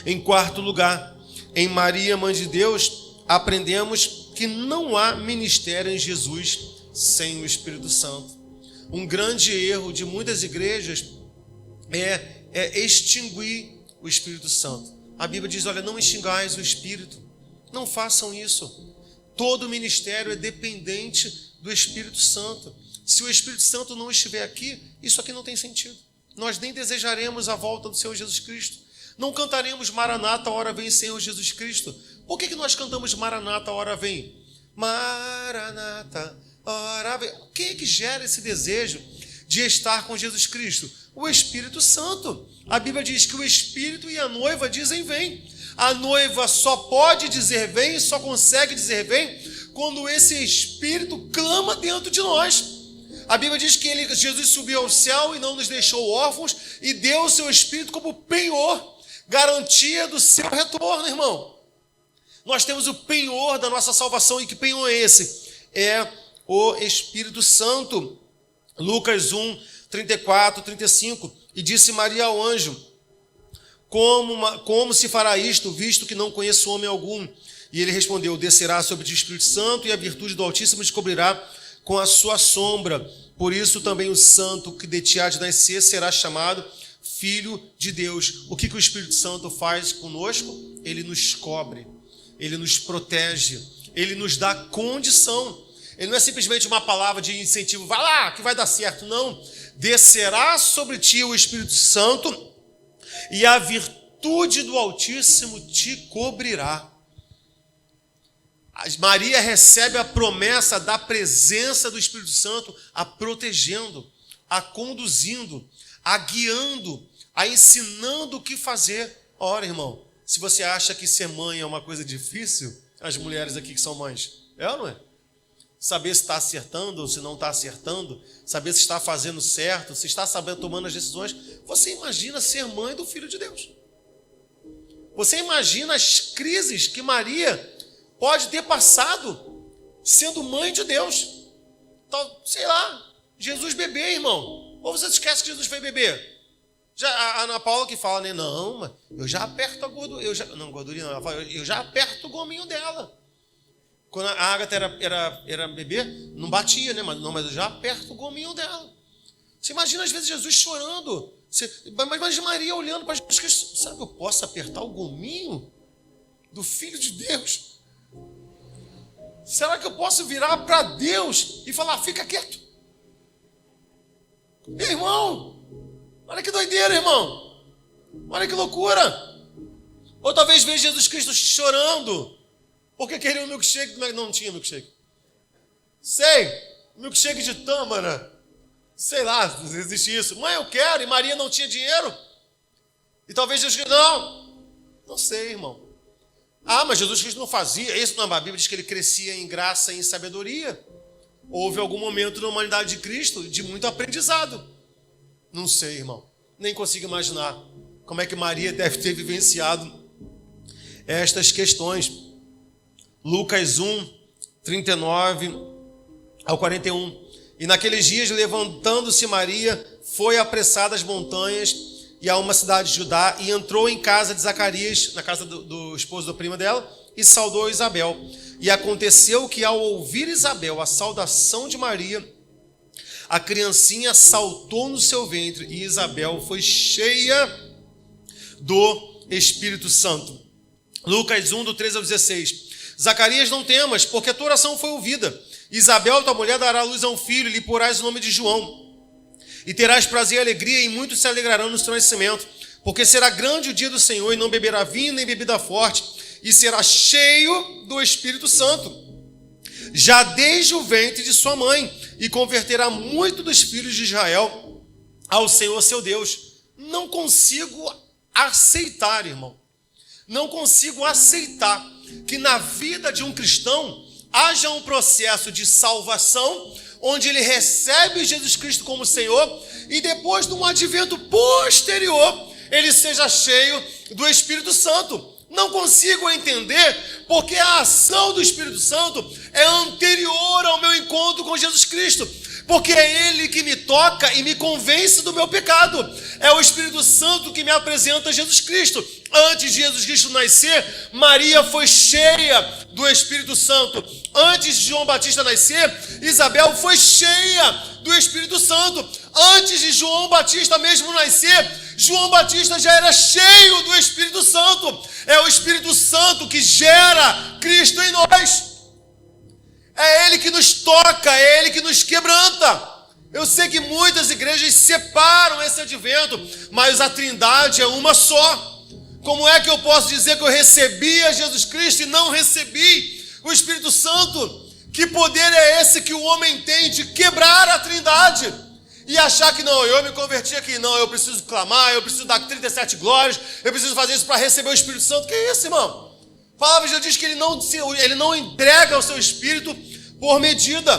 Em quarto lugar, em Maria, Mãe de Deus, aprendemos que não há ministério em Jesus sem o Espírito Santo. Um grande erro de muitas igrejas é extinguir o Espírito Santo. A Bíblia diz, olha, não extingais o Espírito. Não façam isso. Todo ministério é dependente do Espírito Santo. Se o Espírito Santo não estiver aqui, isso aqui não tem sentido. Nós nem desejaremos a volta do Senhor Jesus Cristo. Não cantaremos Maranata, a hora vem, Senhor Jesus Cristo. Por que nós cantamos Maranata, a hora vem? Maranata, a hora vem. O que é que gera esse desejo de estar com Jesus Cristo? O Espírito Santo. A Bíblia diz que o Espírito e a noiva dizem vem. A noiva só pode dizer vem, só consegue dizer vem, quando esse Espírito clama dentro de nós. A Bíblia diz que Jesus subiu ao céu e não nos deixou órfãos e deu o seu Espírito como penhor, garantia do seu retorno, irmão. Nós temos o penhor da nossa salvação. E que penhor é esse? É o Espírito Santo. Lucas 1, 34, 35. E disse Maria ao anjo, como se fará isto, visto que não conheço homem algum? E ele respondeu, descerá sobre ti o Espírito Santo e a virtude do Altíssimo te cobrirá com a sua sombra. Por isso também o santo que de ti há de nascer será chamado Filho de Deus. O que o Espírito Santo faz conosco? Ele nos cobre, ele nos protege, ele nos dá condição. Ele não é simplesmente uma palavra de incentivo, vai lá que vai dar certo, não. Descerá sobre ti o Espírito Santo e a virtude do Altíssimo te cobrirá. Maria recebe a promessa da presença do Espírito Santo a protegendo, a conduzindo, a guiando, a ensinando o que fazer. Ora, irmão, se você acha que ser mãe é uma coisa difícil, as mulheres aqui que são mães, é ou não é? Saber se está acertando ou se não está acertando, saber se está fazendo certo, se está sabendo tomando as decisões. Você imagina ser mãe do Filho de Deus. Você imagina as crises que Maria pode ter passado sendo mãe de Deus. Então, sei lá, Jesus bebê, irmão. Ou você esquece que Jesus foi bebê? Já, a Ana Paula que fala, né? Não, mas eu já aperto a gordura. Eu já aperto o gominho dela. Quando a Ágata era bebê, não batia, né? Mas eu já aperto o gominho dela. Você imagina, às vezes, Jesus chorando. Mas imagina Maria olhando para Jesus Cristo. Sabe, eu posso apertar o gominho do Filho de Deus? Será que eu posso virar para Deus e falar, fica quieto? Meu irmão, olha que doideira, irmão. Olha que loucura. Ou talvez veja Jesus Cristo chorando porque queria um milkshake, mas não tinha milkshake. Sei, milkshake de tâmara. Sei lá, não existe isso. Mãe, eu quero, e Maria não tinha dinheiro. E talvez Jesus Cristo, não sei, irmão. Mas Jesus Cristo não fazia. Isso não, a Bíblia diz que ele crescia em graça e em sabedoria. Houve algum momento na humanidade de Cristo de muito aprendizado. Não sei, irmão. Nem consigo imaginar como é que Maria deve ter vivenciado estas questões. Lucas 1, 39 ao 41. E naqueles dias, levantando-se Maria, foi apressada às montanhas e a uma cidade de Judá, e entrou em casa de Zacarias, na casa do esposo da prima dela, e saudou Isabel. E aconteceu que, ao ouvir Isabel a saudação de Maria, a criancinha saltou no seu ventre, e Isabel foi cheia do Espírito Santo. Lucas 1, do 13 ao 16. Zacarias, não temas, porque a tua oração foi ouvida. Isabel, tua mulher, dará à luz a um filho, e lhe porás o nome de João. E terás prazer e alegria, e muitos se alegrarão no seu nascimento, porque será grande o dia do Senhor, e não beberá vinho nem bebida forte, e será cheio do Espírito Santo, já desde o ventre de sua mãe, e converterá muito dos filhos de Israel ao Senhor seu Deus. Não consigo aceitar, irmão, não consigo aceitar que na vida de um cristão haja um processo de salvação, onde ele recebe Jesus Cristo como Senhor, e depois de um advento posterior, ele seja cheio do Espírito Santo. Não consigo entender, porque a ação do Espírito Santo é anterior ao meu encontro com Jesus Cristo, porque é Ele que me toca e me convence do meu pecado. É o Espírito Santo que me apresenta Jesus Cristo. Antes de Jesus Cristo nascer, Maria foi cheia do Espírito Santo. Antes de João Batista nascer, Isabel foi cheia do Espírito Santo. Antes de João Batista mesmo nascer, João Batista já era cheio do Espírito Santo. É o Espírito Santo que gera Cristo em nós. É Ele que nos toca, é Ele que nos quebranta. Eu sei que muitas igrejas separam esse advento, mas a Trindade é uma só. Como é que eu posso dizer que eu recebi a Jesus Cristo e não recebi o Espírito Santo? Que poder é esse que o homem tem de quebrar a Trindade e achar que não, eu me converti aqui, não, eu preciso clamar, eu preciso dar 37 glórias, eu preciso fazer isso para receber o Espírito Santo? Que é isso, irmão? A palavra já diz que ele não entrega o seu Espírito por medida.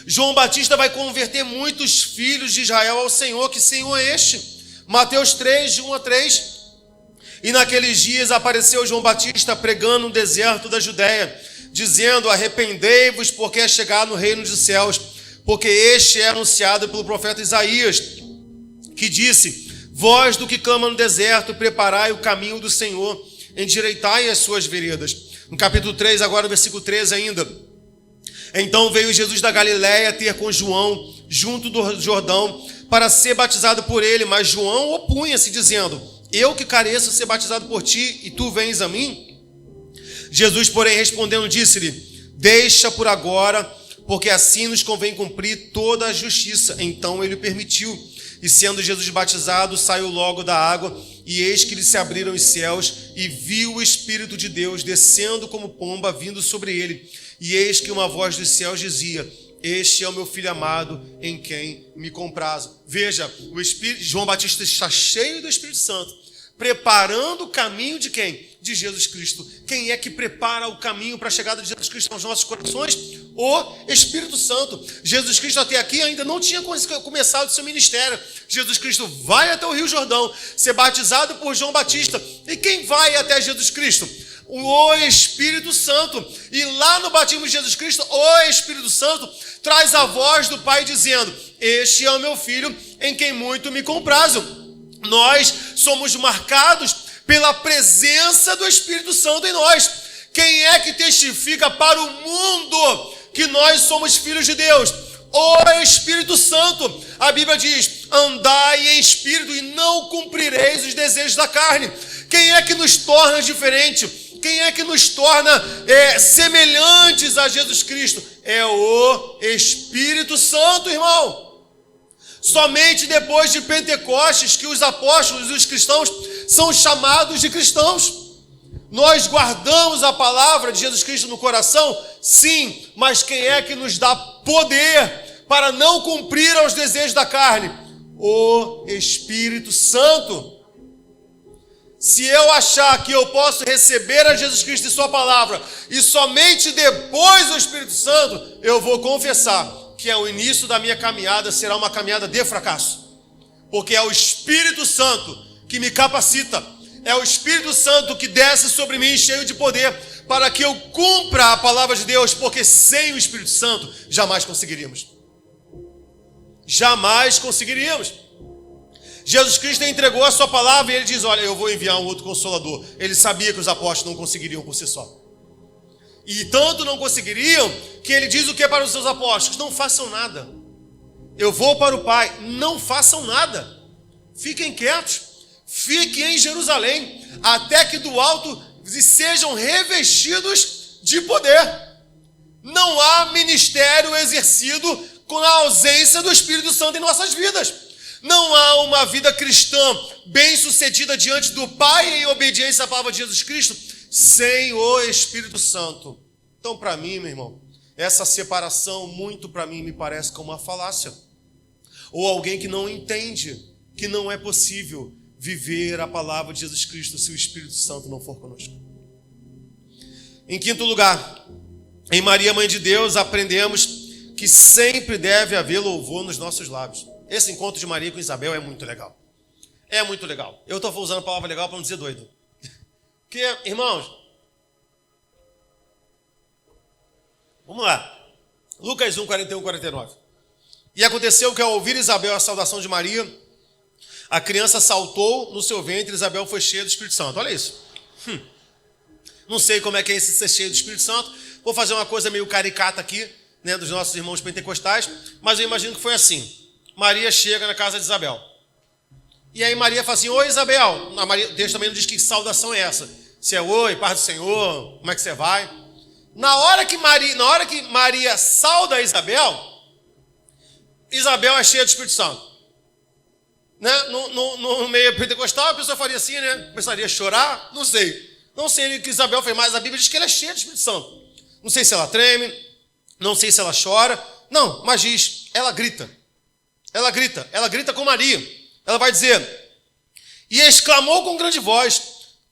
João Batista vai converter muitos filhos de Israel ao Senhor. Que Senhor é este? Mateus 3, de 1 a 3. E naqueles dias apareceu João Batista pregando no deserto da Judéia, dizendo: arrependei-vos, porque é chegado o reino dos céus. Porque este é anunciado pelo profeta Isaías, que disse: vós do que clama no deserto, preparai o caminho do Senhor, endireitai as suas veredas. No capítulo 3, agora no versículo 13 ainda. Então veio Jesus da Galiléia ter com João, junto do Jordão, para ser batizado por ele. Mas João opunha-se, dizendo: eu que careço ser batizado por ti, e tu vens a mim? Jesus, porém, respondendo, disse-lhe: deixa por agora, porque assim nos convém cumprir toda a justiça. Então ele o permitiu. E sendo Jesus batizado, saiu logo da água, e eis que lhe se abriram os céus, e viu o Espírito de Deus descendo como pomba, vindo sobre ele. E eis que uma voz dos céus dizia: este é o meu Filho amado, em quem me comprazo. Veja, João Batista está cheio do Espírito Santo, preparando o caminho de quem? De Jesus Cristo. Quem é que prepara o caminho para a chegada de Jesus Cristo aos nossos corações? O Espírito Santo. Jesus Cristo até aqui ainda não tinha começado o seu ministério. Jesus Cristo vai até o Rio Jordão, ser batizado por João Batista. E quem vai até Jesus Cristo? O Espírito Santo. E lá no batismo de Jesus Cristo, o Espírito Santo traz a voz do Pai dizendo: este é o meu Filho, em quem muito me comprazo. Nós somos marcados pela presença do Espírito Santo em nós. Quem é que testifica para o mundo que nós somos filhos de Deus? O Espírito Santo. A Bíblia diz: andai em espírito e não cumprireis os desejos da carne. Quem é que nos torna diferente? Quem é que nos torna semelhantes a Jesus Cristo? É o Espírito Santo, irmão. Somente depois de Pentecostes que os apóstolos e os cristãos são chamados de cristãos. Nós guardamos a palavra de Jesus Cristo no coração? Sim, mas quem é que nos dá poder para não cumprir aos desejos da carne? O Espírito Santo. Se eu achar que eu posso receber a Jesus Cristo e sua palavra, e somente depois do Espírito Santo, eu vou confessar que é o início da minha caminhada, será uma caminhada de fracasso. Porque é o Espírito Santo que me capacita, é o Espírito Santo que desce sobre mim cheio de poder, para que eu cumpra a palavra de Deus, porque sem o Espírito Santo jamais conseguiríamos. Jamais conseguiríamos. Jesus Cristo entregou a sua palavra e ele diz: olha, eu vou enviar um outro Consolador. Ele sabia que os apóstolos não conseguiriam por si só. E tanto não conseguiriam, que ele diz o que para os seus apóstolos? Não façam nada. Eu vou para o Pai. Não façam nada. Fiquem quietos. Fiquem em Jerusalém, até que do alto sejam revestidos de poder. Não há ministério exercido com a ausência do Espírito Santo em nossas vidas. Não há uma vida cristã bem-sucedida diante do Pai em obediência à palavra de Jesus Cristo sem o Espírito Santo. Então, para mim, meu irmão, essa separação muito para mim me parece como uma falácia. Ou alguém que não entende que não é possível viver a palavra de Jesus Cristo se o Espírito Santo não for conosco. Em quinto lugar, em Maria, Mãe de Deus, aprendemos que sempre deve haver louvor nos nossos lábios. Esse encontro de Maria com Isabel é muito legal. É muito legal. Eu estou usando a palavra legal para não dizer doido. Porque, irmãos, vamos lá. Lucas 1, 41, 49. E aconteceu que ao ouvir Isabel a saudação de Maria, a criança saltou no seu ventre e Isabel foi cheia do Espírito Santo. Olha isso. Não sei como é que é esse ser cheio do Espírito Santo. Vou fazer uma coisa meio caricata aqui, né, dos nossos irmãos pentecostais, mas eu imagino que foi assim. Maria chega na casa de Isabel. E aí Maria fala assim: oi, Isabel. Deus também não diz que saudação é essa. Se é oi, paz do Senhor, como é que você vai? Na hora que Maria sauda Isabel, Isabel é cheia do Espírito Santo. Né? No meio pentecostal, a pessoa faria assim, né? Começaria a chorar, não sei. Não sei o que Isabel fez, mas a Bíblia diz que ela é cheia do Espírito Santo. Não sei se ela treme, não sei se ela chora. Não, mas diz, ela grita. Ela grita com Maria. Ela vai dizer: e exclamou com grande voz: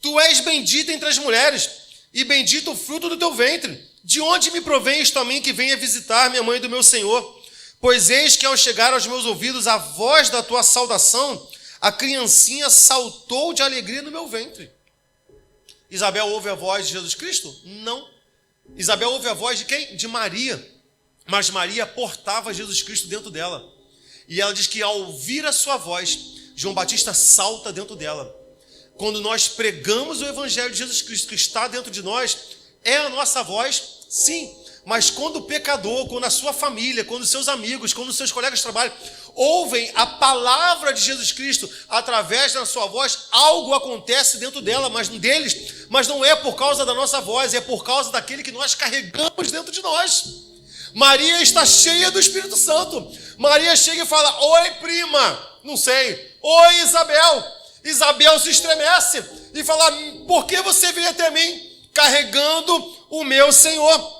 tu és bendita entre as mulheres, e bendito o fruto do teu ventre. De onde me provém isto a mim que venha visitar minha mãe do meu Senhor? Pois eis que ao chegar aos meus ouvidos a voz da tua saudação, a criancinha saltou de alegria no meu ventre. Isabel ouve a voz de Jesus Cristo? Não. Isabel ouve a voz de quem? De Maria. Mas Maria portava Jesus Cristo dentro dela. E ela diz que ao ouvir a sua voz, João Batista salta dentro dela. Quando nós pregamos o Evangelho de Jesus Cristo, que está dentro de nós, é a nossa voz, sim. Mas quando o pecador, quando a sua família, quando os seus amigos, quando os seus colegas de trabalho ouvem a palavra de Jesus Cristo através da sua voz, algo acontece dentro deles, mas não é por causa da nossa voz, é por causa daquele que nós carregamos dentro de nós. Maria está cheia do Espírito Santo. Maria chega e fala: oi, prima, não sei, oi, Isabel. Isabel se estremece e fala: por que você veio até mim carregando o meu Senhor?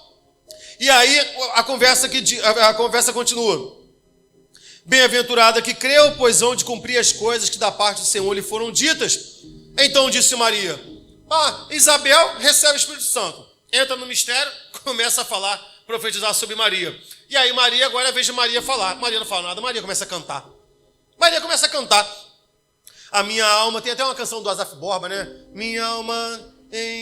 E aí a conversa continua. Bem-aventurada que creu, pois hão de cumprir as coisas que da parte do Senhor lhe foram ditas. Então disse Maria: Isabel recebe o Espírito Santo, entra no mistério, começa a falar, profetizar sobre Maria. E aí Maria, agora é a vez de Maria falar. Maria não fala nada, Maria começa a cantar. A minha alma, tem até uma canção do Asaf Borba, né? Minha alma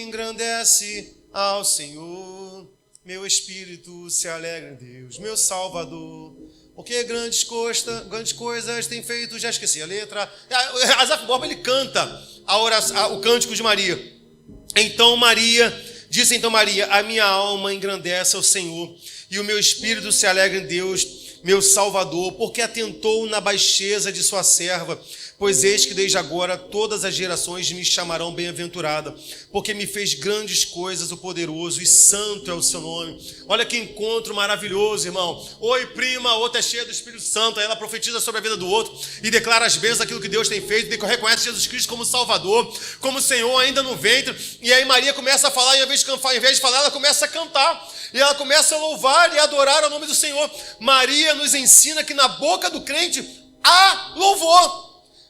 engrandece ao Senhor, meu espírito se alegra em Deus, meu Salvador. Porque grandes coisas tem feito, já esqueci a letra. Asaf Borba, ele canta o cântico de Maria. Disse Maria, a minha alma engrandece ao Senhor, e o meu espírito se alegra em Deus, meu Salvador, porque atentou na baixeza de sua serva. Pois eis que desde agora todas as gerações me chamarão bem-aventurada, porque me fez grandes coisas o poderoso, e santo é o seu nome. Olha que encontro maravilhoso, irmão. Oi, prima, a outra é cheia do Espírito Santo. Aí ela profetiza sobre a vida do outro e declara as bênçãos daquilo que Deus tem feito, e reconhece Jesus Cristo como Salvador, como Senhor ainda no ventre. E aí Maria começa a falar, e ao invés de falar, ela começa a cantar. E ela começa a louvar e adorar o nome do Senhor. Maria nos ensina que na boca do crente há louvor.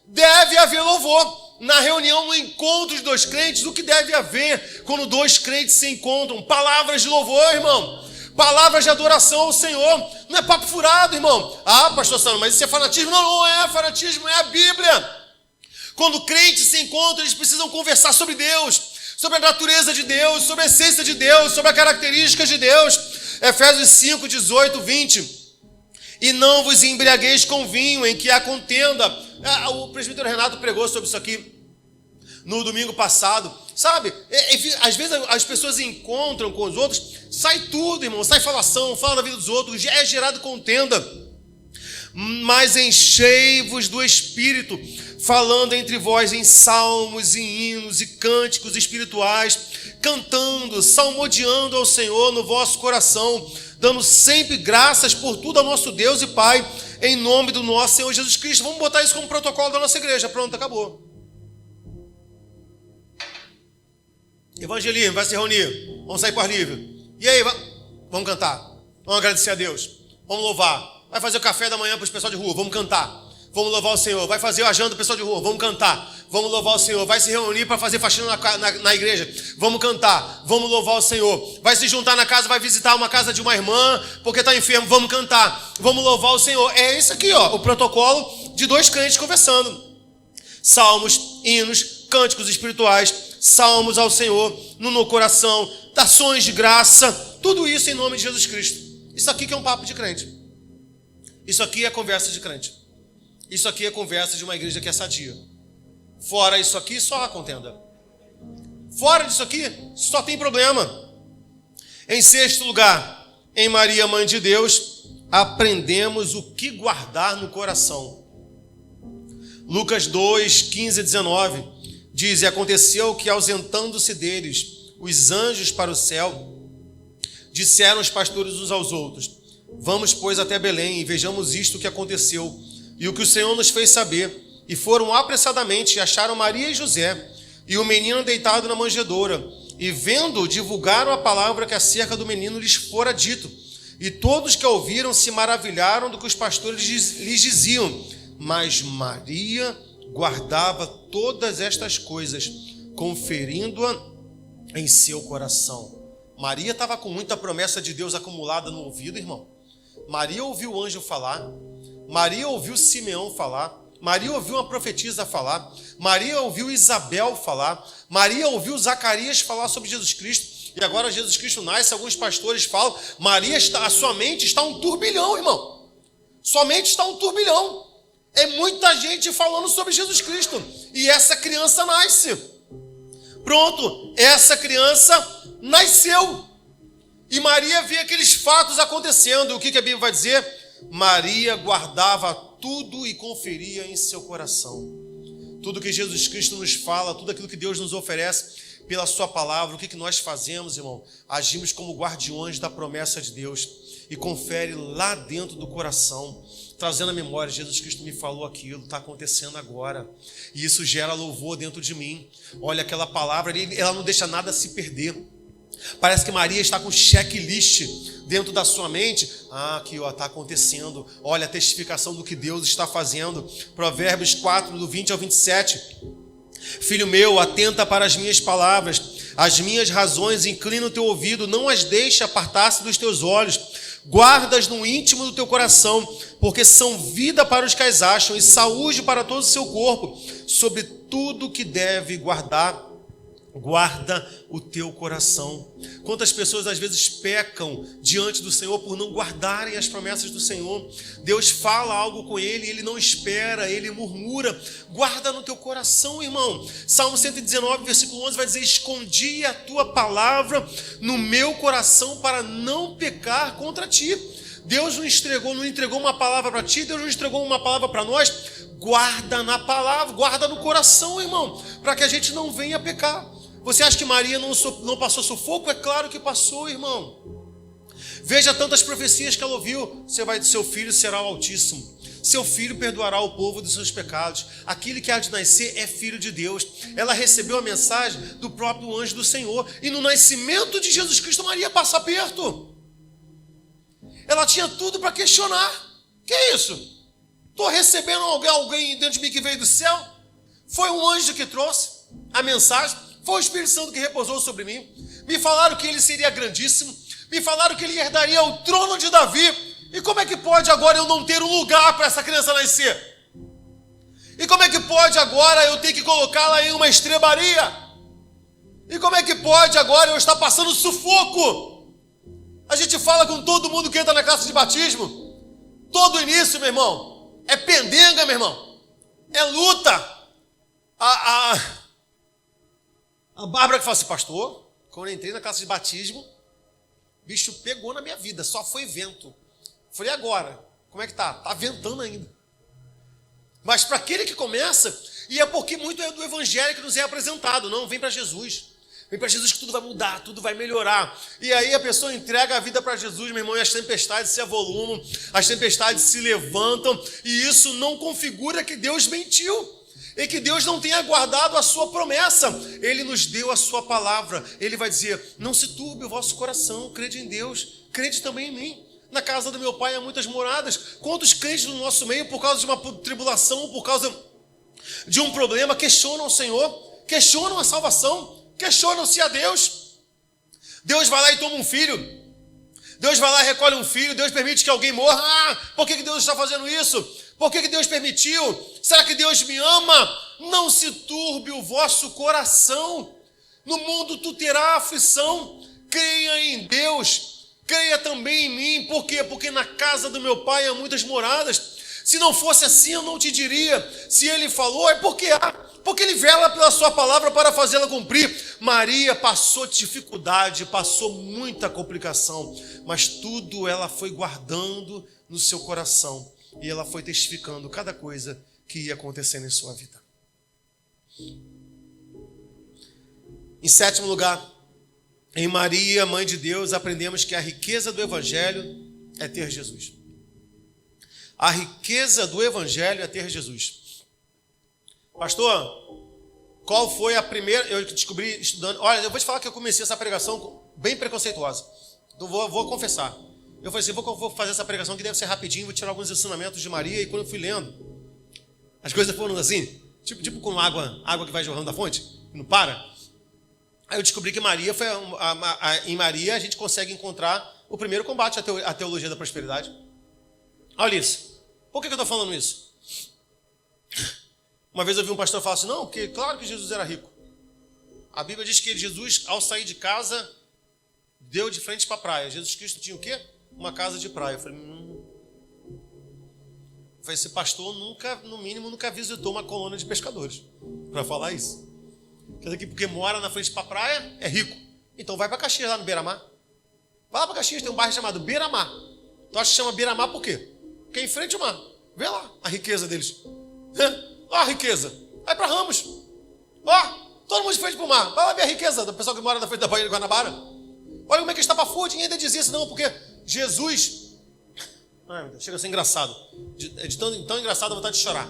Deve haver louvor. Na reunião, no encontro de dois crentes, o que deve haver quando dois crentes se encontram? Palavras de louvor, irmão. Palavras de adoração ao Senhor. Não é papo furado, irmão. Pastor Sandro, mas isso é fanatismo? Não é fanatismo, é a Bíblia. Quando crentes se encontram, eles precisam conversar sobre Deus, sobre a natureza de Deus, sobre a essência de Deus, sobre as características de Deus. Efésios 5, 18, 20. E não vos embriagueis com vinho, em que há contenda. O presbítero Renato pregou sobre isso aqui no domingo passado. Sabe, às vezes as pessoas encontram com os outros, sai tudo, irmão, sai falação, fala da vida dos outros, é gerado contenda. Mas enchei-vos do Espírito, falando entre vós em salmos, em hinos e cânticos espirituais, cantando, salmodiando ao Senhor no vosso coração, dando sempre graças por tudo ao nosso Deus e Pai, em nome do nosso Senhor Jesus Cristo. Vamos botar isso como protocolo da nossa igreja. Pronto, acabou. Evangelismo, vai se reunir. Vamos sair para o ar livre. E aí, vamos cantar. Vamos agradecer a Deus. Vamos louvar. Vai fazer o café da manhã para os pessoal de rua. Vamos cantar. Vamos louvar o Senhor. Vai fazer a janta do pessoal de rua. Vamos cantar. Vamos louvar o Senhor. Vai se reunir para fazer faxina na igreja. Vamos cantar. Vamos louvar o Senhor. Vai se juntar na casa, vai visitar uma casa de uma irmã porque está enfermo. Vamos cantar. Vamos louvar o Senhor. É isso aqui, ó, o protocolo de dois crentes conversando. Salmos, hinos, cânticos espirituais, salmos ao Senhor no coração, ações de graça, tudo isso em nome de Jesus Cristo. Isso aqui que é um papo de crente. Isso aqui é conversa de crente. Isso aqui é conversa de uma igreja que é sadia. Fora isso aqui, só há contenda. Fora disso aqui, só tem problema. Em sexto lugar, em Maria, Mãe de Deus, aprendemos o que guardar no coração. Lucas 2, 15 e 19 diz: e aconteceu que, ausentando-se deles os anjos para o céu, disseram os pastores uns aos outros: vamos, pois, até Belém e vejamos isto que aconteceu e o que o Senhor nos fez saber. E foram apressadamente e acharam Maria e José e o menino deitado na manjedoura. E vendo, divulgaram a palavra que acerca do menino lhes fora dito. E todos que a ouviram se maravilharam do que os pastores lhes diziam. Mas Maria guardava todas estas coisas, conferindo-a em seu coração. Maria estava com muita promessa de Deus acumulada no ouvido, irmão. Maria ouviu o anjo falar. Maria ouviu Simeão falar. Maria ouviu uma profetisa falar. Maria ouviu Isabel falar. Maria ouviu Zacarias falar sobre Jesus Cristo. E agora Jesus Cristo nasce, alguns pastores falam. A sua mente está um turbilhão, irmão. Sua mente está um turbilhão. É muita gente falando sobre Jesus Cristo. E essa criança nasce. Pronto, essa criança nasceu. E Maria vê aqueles fatos acontecendo. O que a Bíblia vai dizer? Maria guardava tudo e conferia em seu coração. Tudo que Jesus Cristo nos fala, tudo aquilo que Deus nos oferece pela sua palavra, o que nós fazemos, irmão? Agimos como guardiões da promessa de Deus e confere lá dentro do coração, trazendo a memória, Jesus Cristo me falou aquilo, está acontecendo agora. E isso gera louvor dentro de mim. Olha, aquela palavra, ela não deixa nada se perder. Parece que Maria está com checklist dentro da sua mente. Aqui está acontecendo. Olha a testificação do que Deus está fazendo. Provérbios 4, do 20 ao 27. Filho meu, atenta para as minhas palavras, as minhas razões, inclina o teu ouvido, não as deixe apartar-se dos teus olhos, guarda-as no íntimo do teu coração, porque são vida para os que as acham e saúde para todo o seu corpo. Sobre tudo que deve guardar, guarda o teu coração. Quantas pessoas às vezes pecam diante do Senhor por não guardarem as promessas do Senhor. Deus fala algo com ele, ele não espera, ele murmura. Guarda no teu coração, irmão. Salmo 119, versículo 11 vai dizer: escondi a tua palavra no meu coração para não pecar contra ti. Deus não entregou uma palavra para ti, Deus não entregou uma palavra para nós. Guarda na palavra, guarda no coração, irmão, para que a gente não venha pecar. Você acha que Maria não passou sufoco? É claro que passou, irmão. Veja tantas profecias que ela ouviu. Seu filho será o Altíssimo. Seu filho perdoará o povo dos seus pecados. Aquele que há de nascer é filho de Deus. Ela recebeu a mensagem do próprio anjo do Senhor. E no nascimento de Jesus Cristo, Maria passa perto. Ela tinha tudo para questionar. Que é isso? Estou recebendo alguém dentro de mim que veio do céu? Foi um anjo que trouxe a mensagem. Foi o Espírito Santo que repousou sobre mim. Me falaram que ele seria grandíssimo. Me falaram que ele herdaria o trono de Davi. E como é que pode agora eu não ter um lugar para essa criança nascer? E como é que pode agora eu ter que colocá-la em uma estrebaria? E como é que pode agora eu estar passando sufoco? A gente fala com todo mundo que entra na classe de batismo. Todo início, meu irmão, é pendenga, meu irmão. É luta. A Bárbara que fala assim: pastor, quando eu entrei na classe de batismo, o bicho pegou na minha vida, só foi vento. Falei, agora, como é que tá? Tá ventando ainda. Mas para aquele que começa, e é porque muito é do evangelho que nos é apresentado, não, vem para Jesus. Vem para Jesus que tudo vai mudar, tudo vai melhorar. E aí a pessoa entrega a vida para Jesus, meu irmão, e as tempestades se avolumam, as tempestades se levantam, e isso não configura que Deus mentiu. E que Deus não tenha guardado a sua promessa. Ele nos deu a sua palavra. Ele vai dizer: não se turbe o vosso coração, crede em Deus, crede também em mim. Na casa do meu pai há muitas moradas. Quantos crentes no nosso meio, por causa de uma tribulação, por causa de um problema, questionam o Senhor, questionam a salvação, questionam-se a Deus. Deus vai lá e toma um filho. Deus vai lá e recolhe um filho. Deus permite que alguém morra. Por que Deus está fazendo isso? Por que Deus permitiu? Será que Deus me ama? Não se turbe o vosso coração. No mundo tu terás aflição. Creia em Deus. Creia também em mim. Por quê? Porque na casa do meu pai há muitas moradas. Se não fosse assim, eu não te diria. Se ele falou, é porque há. Porque ele vela pela sua palavra para fazê-la cumprir. Maria passou dificuldade, passou muita complicação. Mas tudo ela foi guardando no seu coração. E ela foi testificando cada coisa que ia acontecendo em sua vida. Em sétimo lugar, em Maria, mãe de Deus, aprendemos que a riqueza do Evangelho é ter Jesus. A riqueza do Evangelho é ter Jesus. Pastor, qual foi a primeira... Eu descobri estudando... Olha, eu vou te falar que eu comecei essa pregação bem preconceituosa. Então, vou confessar. Eu falei assim: vou fazer essa pregação que deve ser rapidinho, vou tirar alguns ensinamentos de Maria. E quando eu fui lendo, as coisas foram assim, tipo com água que vai jorrando da fonte, que não para. Aí eu descobri que Maria foi em Maria a gente consegue encontrar o primeiro combate à teologia da prosperidade. Olha isso. Por que eu estou falando isso? Uma vez eu vi um pastor falar assim: não, porque claro que Jesus era rico. A Bíblia diz que Jesus, ao sair de casa, deu de frente para a praia. Jesus Cristo tinha o quê? Uma casa de praia. Eu falei, esse pastor no mínimo, nunca visitou uma colônia de pescadores para falar isso. Quer dizer que porque mora na frente para a praia, é rico. Então vai para Caxias, lá no Beira-Mar. Vai lá para Caxias, tem um bairro chamado Beira-Mar. Tu acha que chama Beira-Mar por quê? Porque é em frente ao mar. Vê lá a riqueza deles. Olha a riqueza. Vai para Ramos. Ó, todo mundo de frente para o mar. Vai lá ver a riqueza do pessoal que mora na frente da Baía de Guanabara. Olha como é que está para fora. E ainda dizia isso, não, porque Jesus... Ai, meu Deus, chega a ser engraçado. De tão engraçado, dá vontade de chorar.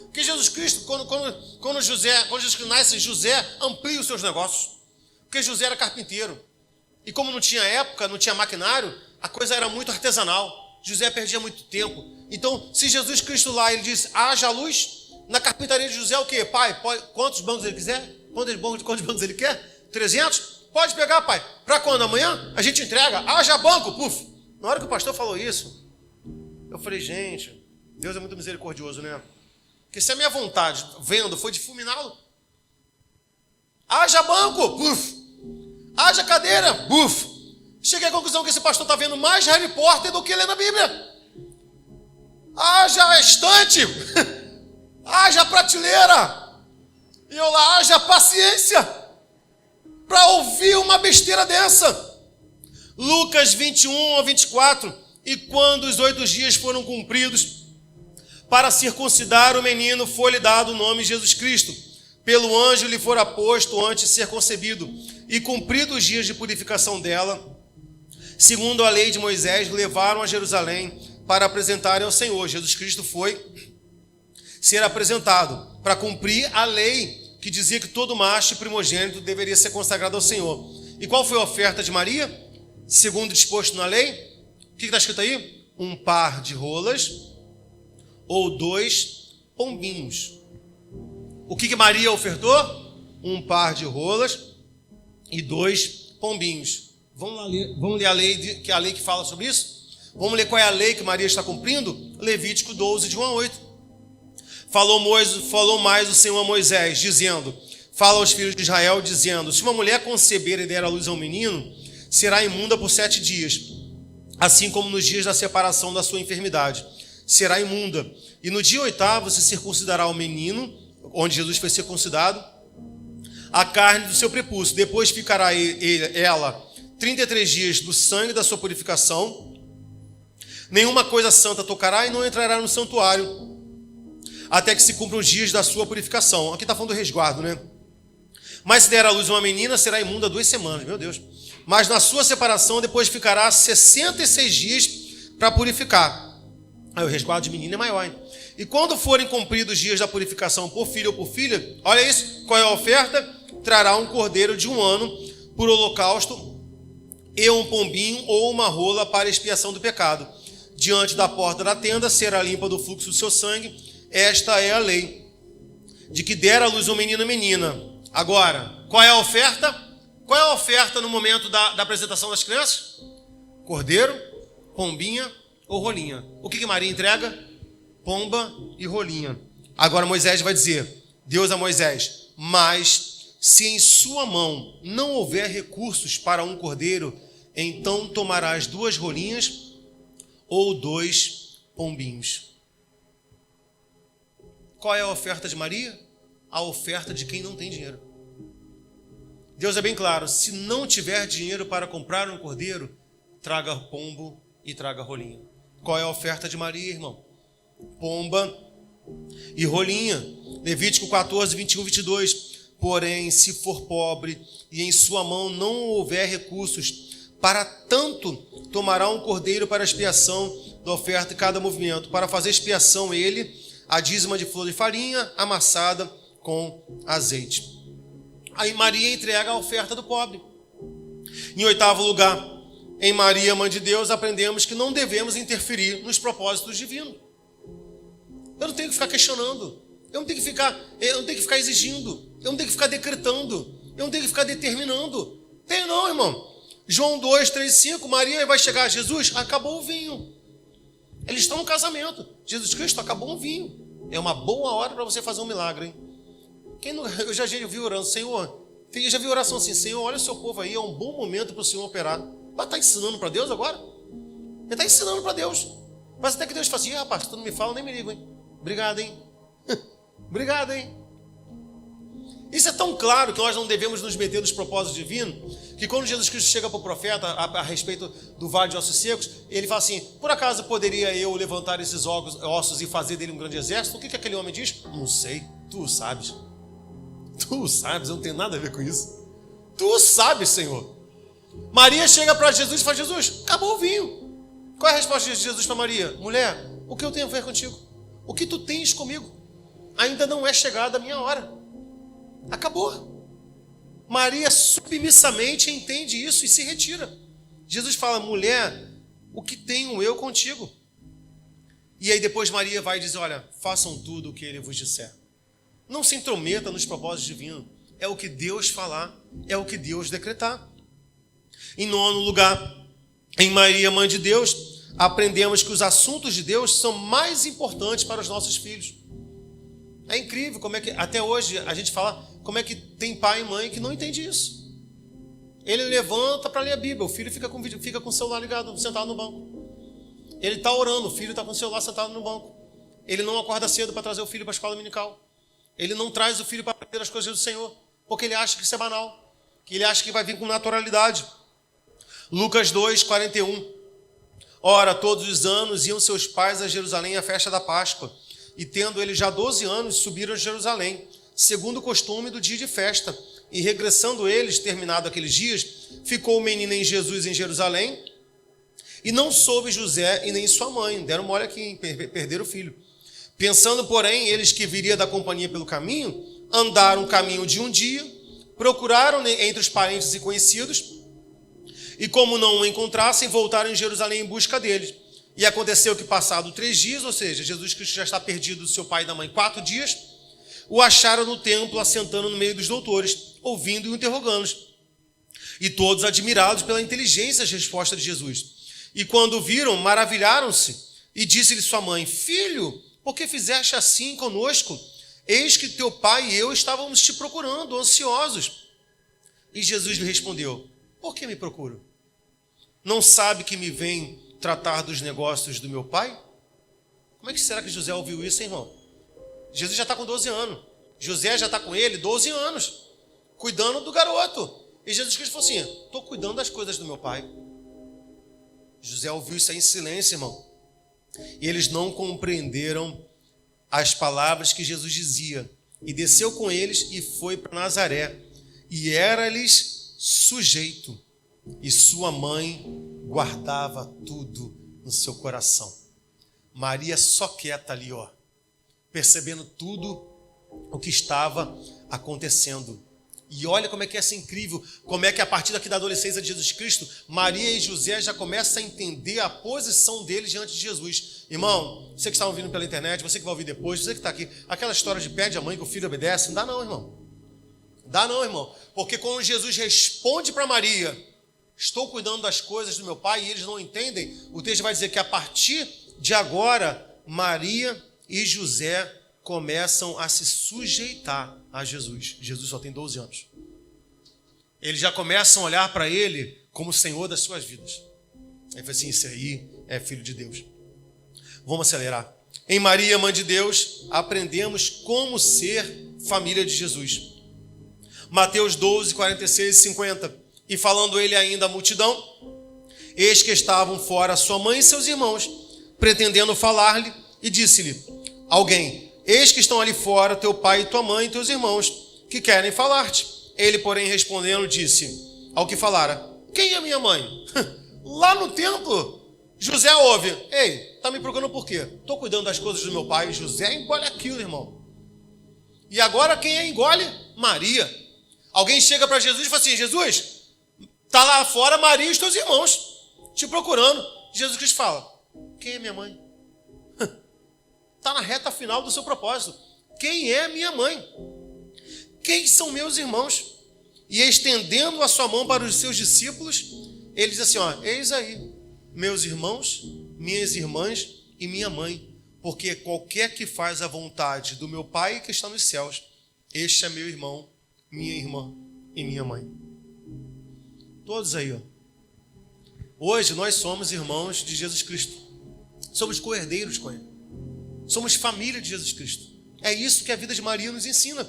Porque Jesus Cristo, quando Jesus nasce, José amplia os seus negócios. Porque José era carpinteiro. E como não tinha época, não tinha maquinário, a coisa era muito artesanal. José perdia muito tempo. Então, se Jesus Cristo lá, ele diz, haja luz, na carpintaria de José, o quê? Pai, quantos bancos ele quiser? Quantos bancos ele quer? 300? Pode pegar, pai. Para quando? Amanhã? A gente entrega. Haja banco, puf. Na hora que o pastor falou isso, eu falei, gente, Deus é muito misericordioso, né? Porque se a minha vontade, vendo, foi de fulminá-lo, haja banco, puf. Haja cadeira, buf. Cheguei à conclusão que esse pastor está vendo mais Harry Potter do que lendo a Bíblia. Haja estante, haja prateleira. E eu lá, haja paciência para ouvir uma besteira dessa. Lucas 21 a 24. E quando os 8 dias foram cumpridos, para circuncidar o menino, foi-lhe dado o nome Jesus Cristo. Pelo anjo lhe fora posto antes de ser concebido. E cumpridos os dias de purificação dela, segundo a lei de Moisés, levaram a Jerusalém para apresentarem ao Senhor. Jesus Cristo foi ser apresentado para cumprir a lei que dizia que todo macho primogênito deveria ser consagrado ao Senhor. E qual foi a oferta de Maria? Segundo disposto na lei, o que está escrito aí? Um par de rolas ou 2 pombinhos. O que Maria ofertou? Um par de rolas e 2 pombinhos. Vamos ler a lei que fala sobre isso? Vamos ler qual é a lei que Maria está cumprindo? Levítico 12, de 1 a 8. Falou mais o Senhor a Moisés, dizendo, fala aos filhos de Israel, dizendo, se uma mulher conceber e der à luz a um menino, será imunda por 7 dias, assim como nos dias da separação da sua enfermidade. Será imunda. E no dia 8º se circuncidará o menino, onde Jesus foi circuncidado, a carne do seu prepúcio. Depois ficará ela 33 dias do sangue da sua purificação. Nenhuma coisa santa tocará e não entrará no santuário, até que se cumpram os dias da sua purificação. Aqui está falando do resguardo, né? Mas se der à luz uma menina, será imunda 2 semanas. Meu Deus. Mas na sua separação, depois ficará 66 dias para purificar. Aí o resguardo de menina é maior, hein? E quando forem cumpridos os dias da purificação por filho ou por filha, olha isso, qual é a oferta? Trará um cordeiro de 1 ano por holocausto e um pombinho ou uma rola para expiação do pecado. Diante da porta da tenda será limpa do fluxo do seu sangue. Esta é a lei, de que der à luz um menino ou menina. Agora, qual é a oferta? Qual é a oferta no momento da apresentação das crianças? Cordeiro, pombinha ou rolinha. O que Maria entrega? Pomba e rolinha. Agora Moisés vai dizer, Deus a Moisés, mas se em sua mão não houver recursos para um cordeiro, então tomarás 2 rolinhas ou 2 pombinhos. Qual é a oferta de Maria? A oferta de quem não tem dinheiro. Deus é bem claro, se não tiver dinheiro para comprar um cordeiro, traga pombo e traga rolinha. Qual é a oferta de Maria, irmão? Pomba e rolinha. Levítico 14, 21, 22. Porém, se for pobre e em sua mão não houver recursos, para tanto tomará um cordeiro para expiação da oferta em cada movimento. Para fazer expiação ele, a dízima de flor de farinha amassada com azeite. Aí Maria entrega a oferta do pobre. Em 8º lugar, em Maria, Mãe de Deus, aprendemos que não devemos interferir nos propósitos divinos. Eu não tenho que ficar questionando. Eu não tenho que ficar exigindo. Eu não tenho que ficar decretando. Eu não tenho que ficar determinando. Tenho não, irmão. João 2, 3, 5, Maria vai chegar a Jesus, acabou o vinho. Eles estão no casamento. Jesus Cristo, acabou o vinho. É uma boa hora para você fazer um milagre, hein? Eu já vi orando, Senhor, eu já vi oração assim, Senhor, olha o seu povo aí, é um bom momento para o Senhor operar. Mas está ensinando para Deus agora? Ele está ensinando para Deus. Mas até que Deus fala assim, rapaz, tu não me fala, nem me ligo, hein? Obrigado, hein? Obrigado, hein? Isso é tão claro que nós não devemos nos meter nos propósitos divinos, que quando Jesus Cristo chega para o profeta a respeito do vale de ossos secos, ele fala assim: por acaso poderia eu levantar esses ossos e fazer dele um grande exército? O que aquele homem diz? Não sei, tu sabes. Tu sabes, eu não tenho nada a ver com isso. Tu sabes, Senhor. Maria chega para Jesus e fala: Jesus, acabou o vinho. Qual é a resposta de Jesus para Maria? Mulher, o que eu tenho a ver contigo? O que tu tens comigo? Ainda não é chegada a minha hora. Acabou. Maria submissamente entende isso e se retira. Jesus fala: mulher, o que tenho eu contigo? E aí depois Maria vai dizer: olha, façam tudo o que ele vos disser. Não se intrometa nos propósitos divinos. É o que Deus falar, é o que Deus decretar. Em nono lugar, em Maria, mãe de Deus, aprendemos que os assuntos de Deus são mais importantes para os nossos filhos. É incrível como é que até hoje a gente fala como é que tem pai e mãe que não entende isso. Ele levanta para ler a Bíblia, o filho fica com o celular ligado, sentado no banco. Ele está orando, o filho está com o celular sentado no banco. Ele não acorda cedo para trazer o filho para a escola dominical. Ele não traz o filho para aprender as coisas do Senhor, porque ele acha que isso é banal, que ele acha que vai vir com naturalidade. Lucas 2, 41. Ora, todos os anos iam seus pais a Jerusalém à festa da Páscoa, e tendo ele já 12 anos, subiram a Jerusalém, segundo o costume do dia de festa. E regressando eles, terminado aqueles dias, ficou o menino em Jesus em Jerusalém, e não soube José e nem sua mãe, deram mole aqui em perder o filho. Pensando, porém, eles que viria da companhia pelo caminho, andaram o caminho de um dia, procuraram entre os parentes e conhecidos, e como não o encontrassem, voltaram em Jerusalém em busca deles. E aconteceu que, passado 3 dias, ou seja, Jesus Cristo já está perdido do seu pai e da mãe 4 dias, o acharam no templo, assentando no meio dos doutores, ouvindo e interrogando-os. E todos admirados pela inteligência das respostas de Jesus. E quando o viram, maravilharam-se, e disse-lhe sua mãe: filho, por que fizeste assim conosco? Eis que teu pai e eu estávamos te procurando, ansiosos. E Jesus lhe respondeu: por que me procuram? Não sabe que me vem tratar dos negócios do meu pai? Como é que será que José ouviu isso, hein, irmão? Jesus já está com 12 anos. José já está com ele 12 anos, cuidando do garoto. E Jesus Cristo falou assim: estou cuidando das coisas do meu pai. José ouviu isso aí em silêncio, irmão. E eles não compreenderam as palavras que Jesus dizia. E desceu com eles e foi para Nazaré. E era-lhes sujeito. E sua mãe guardava tudo no seu coração. Maria só quieta ali, ó, percebendo tudo o que estava acontecendo. E olha como é que é essa incrível, como é que a partir daqui da adolescência de Jesus Cristo, Maria e José já começam a entender a posição deles diante de Jesus. Irmão, você que está ouvindo pela internet, você que vai ouvir depois, você que está aqui, aquela história de pede a mãe que o filho obedece, não dá não, irmão. Dá não, irmão. Porque quando Jesus responde para Maria: estou cuidando das coisas do meu pai, e eles não entendem, o texto vai dizer que a partir de agora, Maria e José começam a se sujeitar a Jesus. Jesus só tem 12 anos. Eles já começam a olhar para ele como o Senhor das suas vidas. Ele fala assim: esse aí é filho de Deus. Vamos acelerar. Em Maria, mãe de Deus, aprendemos como ser família de Jesus. Mateus 12, 46 e 50. E falando ele ainda à multidão, eis que estavam fora sua mãe e seus irmãos, pretendendo falar-lhe, e disse-lhe alguém: eis que estão ali fora teu pai e tua mãe e teus irmãos, que querem falar-te. Ele, porém, respondendo, disse ao que falara: quem é minha mãe? Lá no templo, José ouve: ei, está me procurando por quê? Estou cuidando das coisas do meu pai. José engole aquilo, irmão. E agora quem é engole? Maria. Alguém chega para Jesus e fala assim: Jesus, está lá fora Maria e os teus irmãos te procurando. Jesus Cristo fala: quem é minha mãe? Está na reta final do seu propósito. Quem é minha mãe? Quem são meus irmãos? E estendendo a sua mão para os seus discípulos, ele diz assim: ó, eis aí meus irmãos, minhas irmãs e minha mãe, porque qualquer que faz a vontade do meu Pai que está nos céus, este é meu irmão, minha irmã e minha mãe. Todos aí, ó. Hoje nós somos irmãos de Jesus Cristo. Somos co-herdeiros com ele. Somos família de Jesus Cristo. É isso que a vida de Maria nos ensina.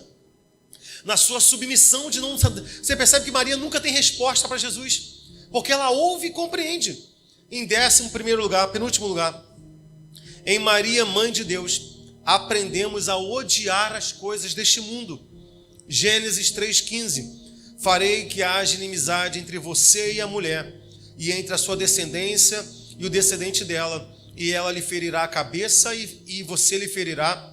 na sua submissão de não... Você percebe que Maria nunca tem resposta para Jesus, porque ela ouve e compreende. Em 11º lugar, penúltimo lugar, em Maria, mãe de Deus, aprendemos a odiar as coisas deste mundo. Gênesis 3,15: farei que haja inimizade entre você e a mulher, e entre a sua descendência e o descendente dela, e ela lhe ferirá a cabeça e você lhe ferirá.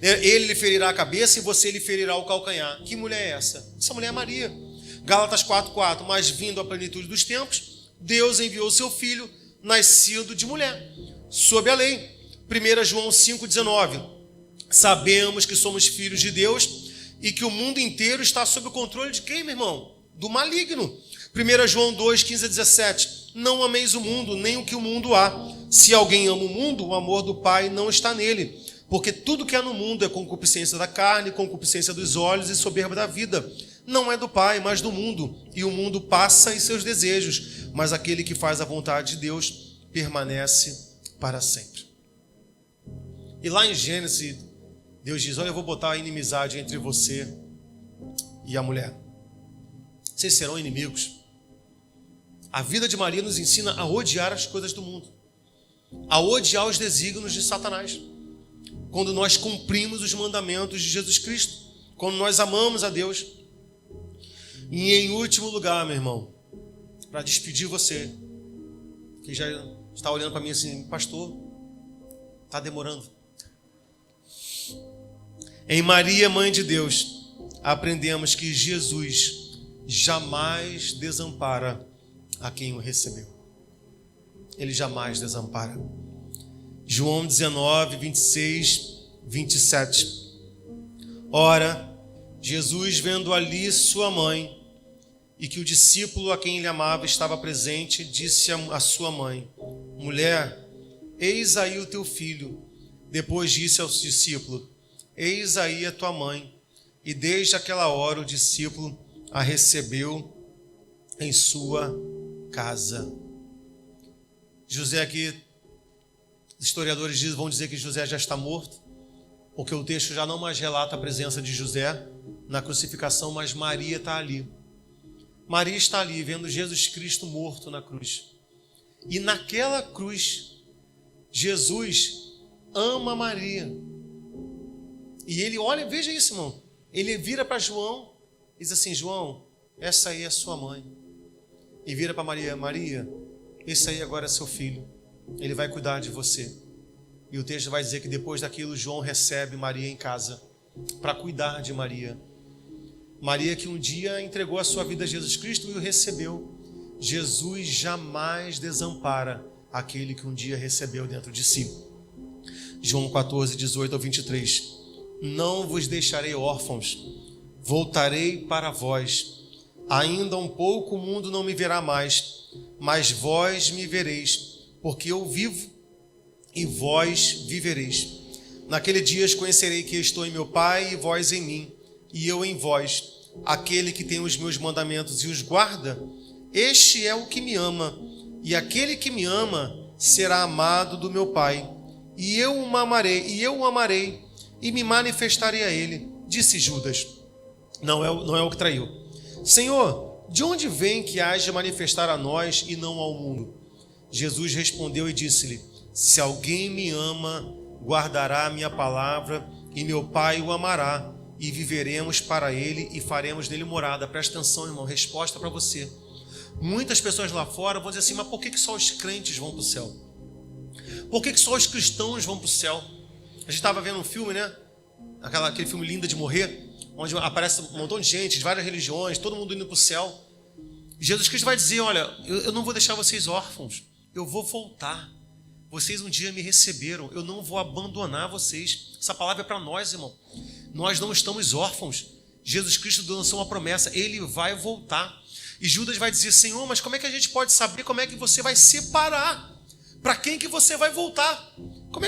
Ele lhe ferirá a cabeça e você lhe ferirá o calcanhar. Que mulher é essa? Essa mulher é Maria. Gálatas 4,4: mas vindo à plenitude dos tempos, Deus enviou seu filho, nascido de mulher, sob a lei. 1 João 5,19: sabemos que somos filhos de Deus e que o mundo inteiro está sob o controle de quem, meu irmão? Do maligno. 1 João 2,15-17: não ameis o mundo, nem o que o mundo há. Se alguém ama o mundo, o amor do Pai não está nele. Porque tudo que há no mundo é concupiscência da carne, concupiscência dos olhos e soberba da vida. Não é do Pai, mas do mundo. E o mundo passa em seus desejos, mas aquele que faz a vontade de Deus permanece para sempre. E lá em Gênesis, Deus diz: olha, eu vou botar a inimizade entre você e a mulher. Vocês serão inimigos. A vida de Maria nos ensina a odiar as coisas do mundo, a odiar os desígnios de Satanás. Quando nós cumprimos os mandamentos de Jesus Cristo, quando nós amamos a Deus. E em último lugar, meu irmão, para despedir você, que já está olhando para mim assim: pastor, está demorando. Em Maria, mãe de Deus, aprendemos que Jesus jamais desampara a quem o recebeu. Ele jamais desampara. João 19, 26, 27. Ora, Jesus, vendo ali sua mãe, e que o discípulo a quem ele amava estava presente, disse à sua mãe: mulher, eis aí o teu filho. Depois disse ao discípulo: eis aí a tua mãe. E desde aquela hora o discípulo a recebeu em sua casa. José aqui, os historiadores vão dizer que José já está morto, porque o texto já não mais relata a presença de José na crucificação, mas Maria está ali. Maria está ali vendo Jesus Cristo morto na cruz. E naquela cruz, Jesus ama Maria. E ele olha, veja isso, irmão. Ele vira para João e diz assim: João, essa aí é sua mãe. E vira para Maria: Maria, esse aí agora é seu filho. Ele vai cuidar de você. E o texto vai dizer que depois daquilo, João recebe Maria em casa para cuidar de Maria. Maria que um dia entregou a sua vida a Jesus Cristo e o recebeu. Jesus jamais desampara aquele que um dia recebeu dentro de si. João 14, 18 ao 23. Não vos deixarei órfãos, voltarei para vós. Ainda um pouco o mundo não me verá mais, mas vós me vereis, porque eu vivo e vós vivereis. Naquele dia conhecerei que estou em meu Pai e vós em mim, e eu em vós. Aquele que tem os meus mandamentos e os guarda, este é o que me ama, e aquele que me ama será amado do meu Pai, e eu o amarei e me manifestarei a ele. Disse Judas, não é o que traiu: Senhor, de onde vem que hás de manifestar a nós e não ao mundo? Jesus respondeu e disse-lhe: se alguém me ama, guardará a minha palavra, e meu Pai o amará, e viveremos para ele e faremos nele morada. Presta atenção, irmão, resposta para você. Muitas pessoas lá fora vão dizer assim: mas por que só os crentes vão para o céu? Por que só os cristãos vão para o céu? A gente estava vendo um filme, né? Aquele filme Linda de Morrer, onde aparece um montão de gente, de várias religiões, todo mundo indo para o céu. E Jesus Cristo vai dizer: olha, eu não vou deixar vocês órfãos, eu vou voltar. Vocês um dia me receberam, eu não vou abandonar vocês. Essa palavra é para nós, irmão. Nós não estamos órfãos. Jesus Cristo lançou uma promessa: ele vai voltar. E Judas vai dizer: Senhor, mas como é que a gente pode saber como é que você vai separar? Para quem que você vai voltar? Como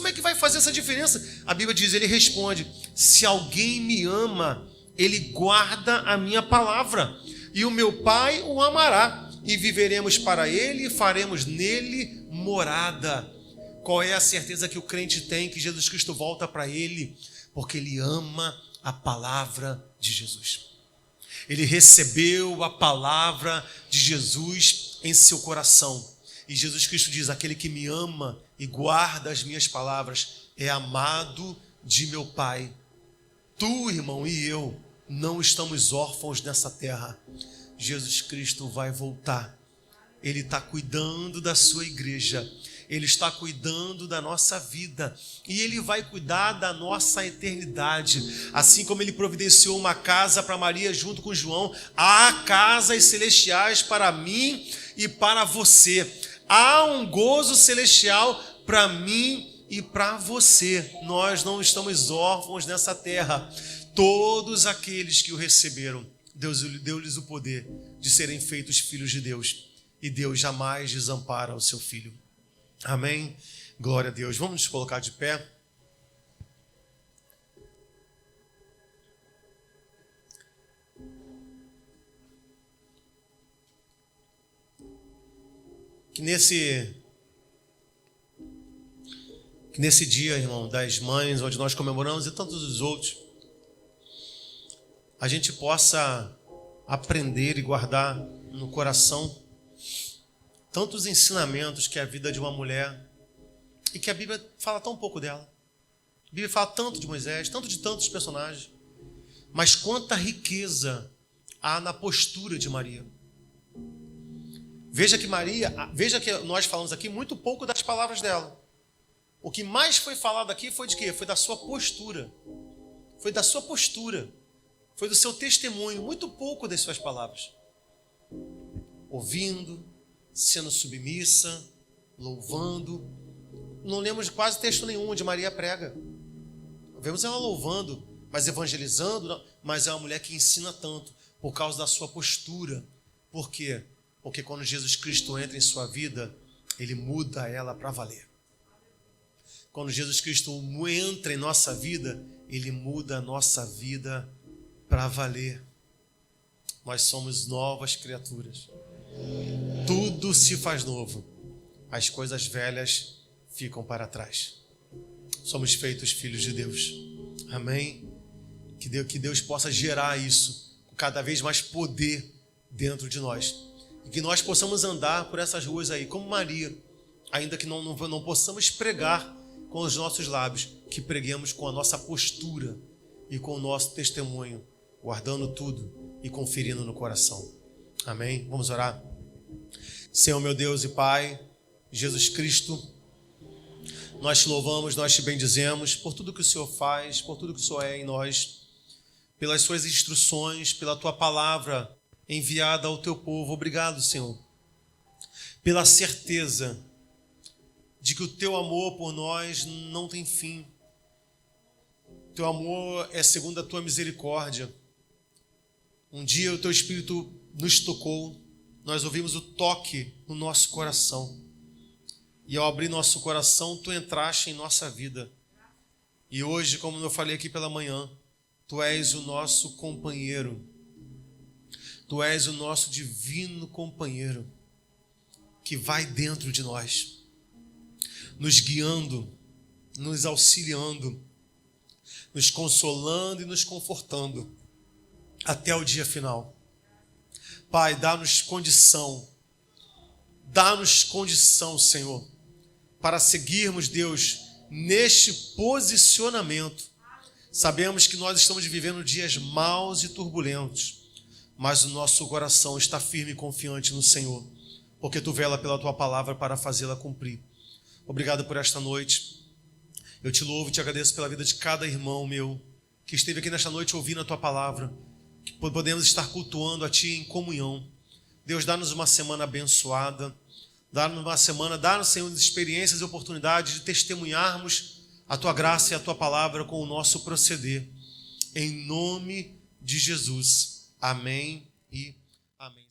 é que vai fazer essa diferença? A Bíblia diz, ele responde: se alguém me ama, ele guarda a minha palavra, e o meu Pai o amará, e viveremos para ele e faremos nele morada. Qual é a certeza que o crente tem? Que Jesus Cristo volta para ele, porque ele ama a palavra de Jesus. Ele recebeu a palavra de Jesus em seu coração. E Jesus Cristo diz: aquele que me ama e guarda as minhas palavras é amado de meu Pai. Tu, irmão, e eu não estamos órfãos nessa terra. Jesus Cristo vai voltar. Ele está cuidando da sua igreja. Ele está cuidando da nossa vida. E Ele vai cuidar da nossa eternidade. Assim como Ele providenciou uma casa para Maria junto com João, há casas celestiais para mim e para você. Há um gozo celestial para mim e para você. Nós não estamos órfãos nessa terra. Todos aqueles que o receberam, Deus deu-lhes o poder de serem feitos filhos de Deus. E Deus jamais desampara o seu filho. Amém? Glória a Deus. Vamos nos colocar de pé. Que nesse dia, irmão, das mães, onde nós comemoramos e tantos os outros, a gente possa aprender e guardar no coração tantos ensinamentos que a vida de uma mulher, e que a Bíblia fala tão pouco dela. A Bíblia fala tanto de Moisés, tanto de tantos personagens, mas quanta riqueza há na postura de Maria. Veja que nós falamos aqui muito pouco das palavras dela. O que mais foi falado aqui foi de quê? Foi da sua postura. Foi da sua postura. Foi do seu testemunho, muito pouco das suas palavras. Ouvindo, sendo submissa, louvando. Não lemos quase texto nenhum onde Maria prega. Vemos ela louvando, mas evangelizando, não. Mas é uma mulher que ensina tanto por causa da sua postura. Por quê? Porque quando Jesus Cristo entra em sua vida, Ele muda ela para valer. Quando Jesus Cristo entra em nossa vida, Ele muda a nossa vida para valer. Nós somos novas criaturas. Tudo se faz novo. As coisas velhas ficam para trás. Somos feitos filhos de Deus. Amém? Que Deus possa gerar isso com cada vez mais poder dentro de nós. E que nós possamos andar por essas ruas aí, como Maria, ainda que não possamos pregar com os nossos lábios, que preguemos com a nossa postura e com o nosso testemunho, guardando tudo e conferindo no coração. Amém? Vamos orar? Senhor, meu Deus e Pai, Jesus Cristo, nós te louvamos, nós te bendizemos por tudo que o Senhor faz, por tudo que o Senhor é em nós, pelas suas instruções, pela tua palavra enviada ao teu povo. Obrigado, Senhor, pela certeza de que o teu amor por nós não tem fim. Teu amor é segundo a tua misericórdia. Um dia o teu Espírito nos tocou, nós ouvimos o toque no nosso coração. E ao abrir nosso coração, tu entraste em nossa vida. E hoje, como eu falei aqui pela manhã, tu és o nosso companheiro. Tu és o nosso divino companheiro que vai dentro de nós, nos guiando, nos auxiliando, nos consolando e nos confortando até o dia final. Pai, dá-nos condição, Senhor, para seguirmos, Deus, neste posicionamento. Sabemos que nós estamos vivendo dias maus e turbulentos, mas o nosso coração está firme e confiante no Senhor, porque tu vela pela tua palavra para fazê-la cumprir. Obrigado por esta noite. Eu te louvo e te agradeço pela vida de cada irmão meu que esteve aqui nesta noite ouvindo a tua palavra, que podemos estar cultuando a ti em comunhão. Deus, dá-nos uma semana abençoada, dá-nos, Senhor, experiências e oportunidades de testemunharmos a tua graça e a tua palavra com o nosso proceder. Em nome de Jesus. Amém e amém.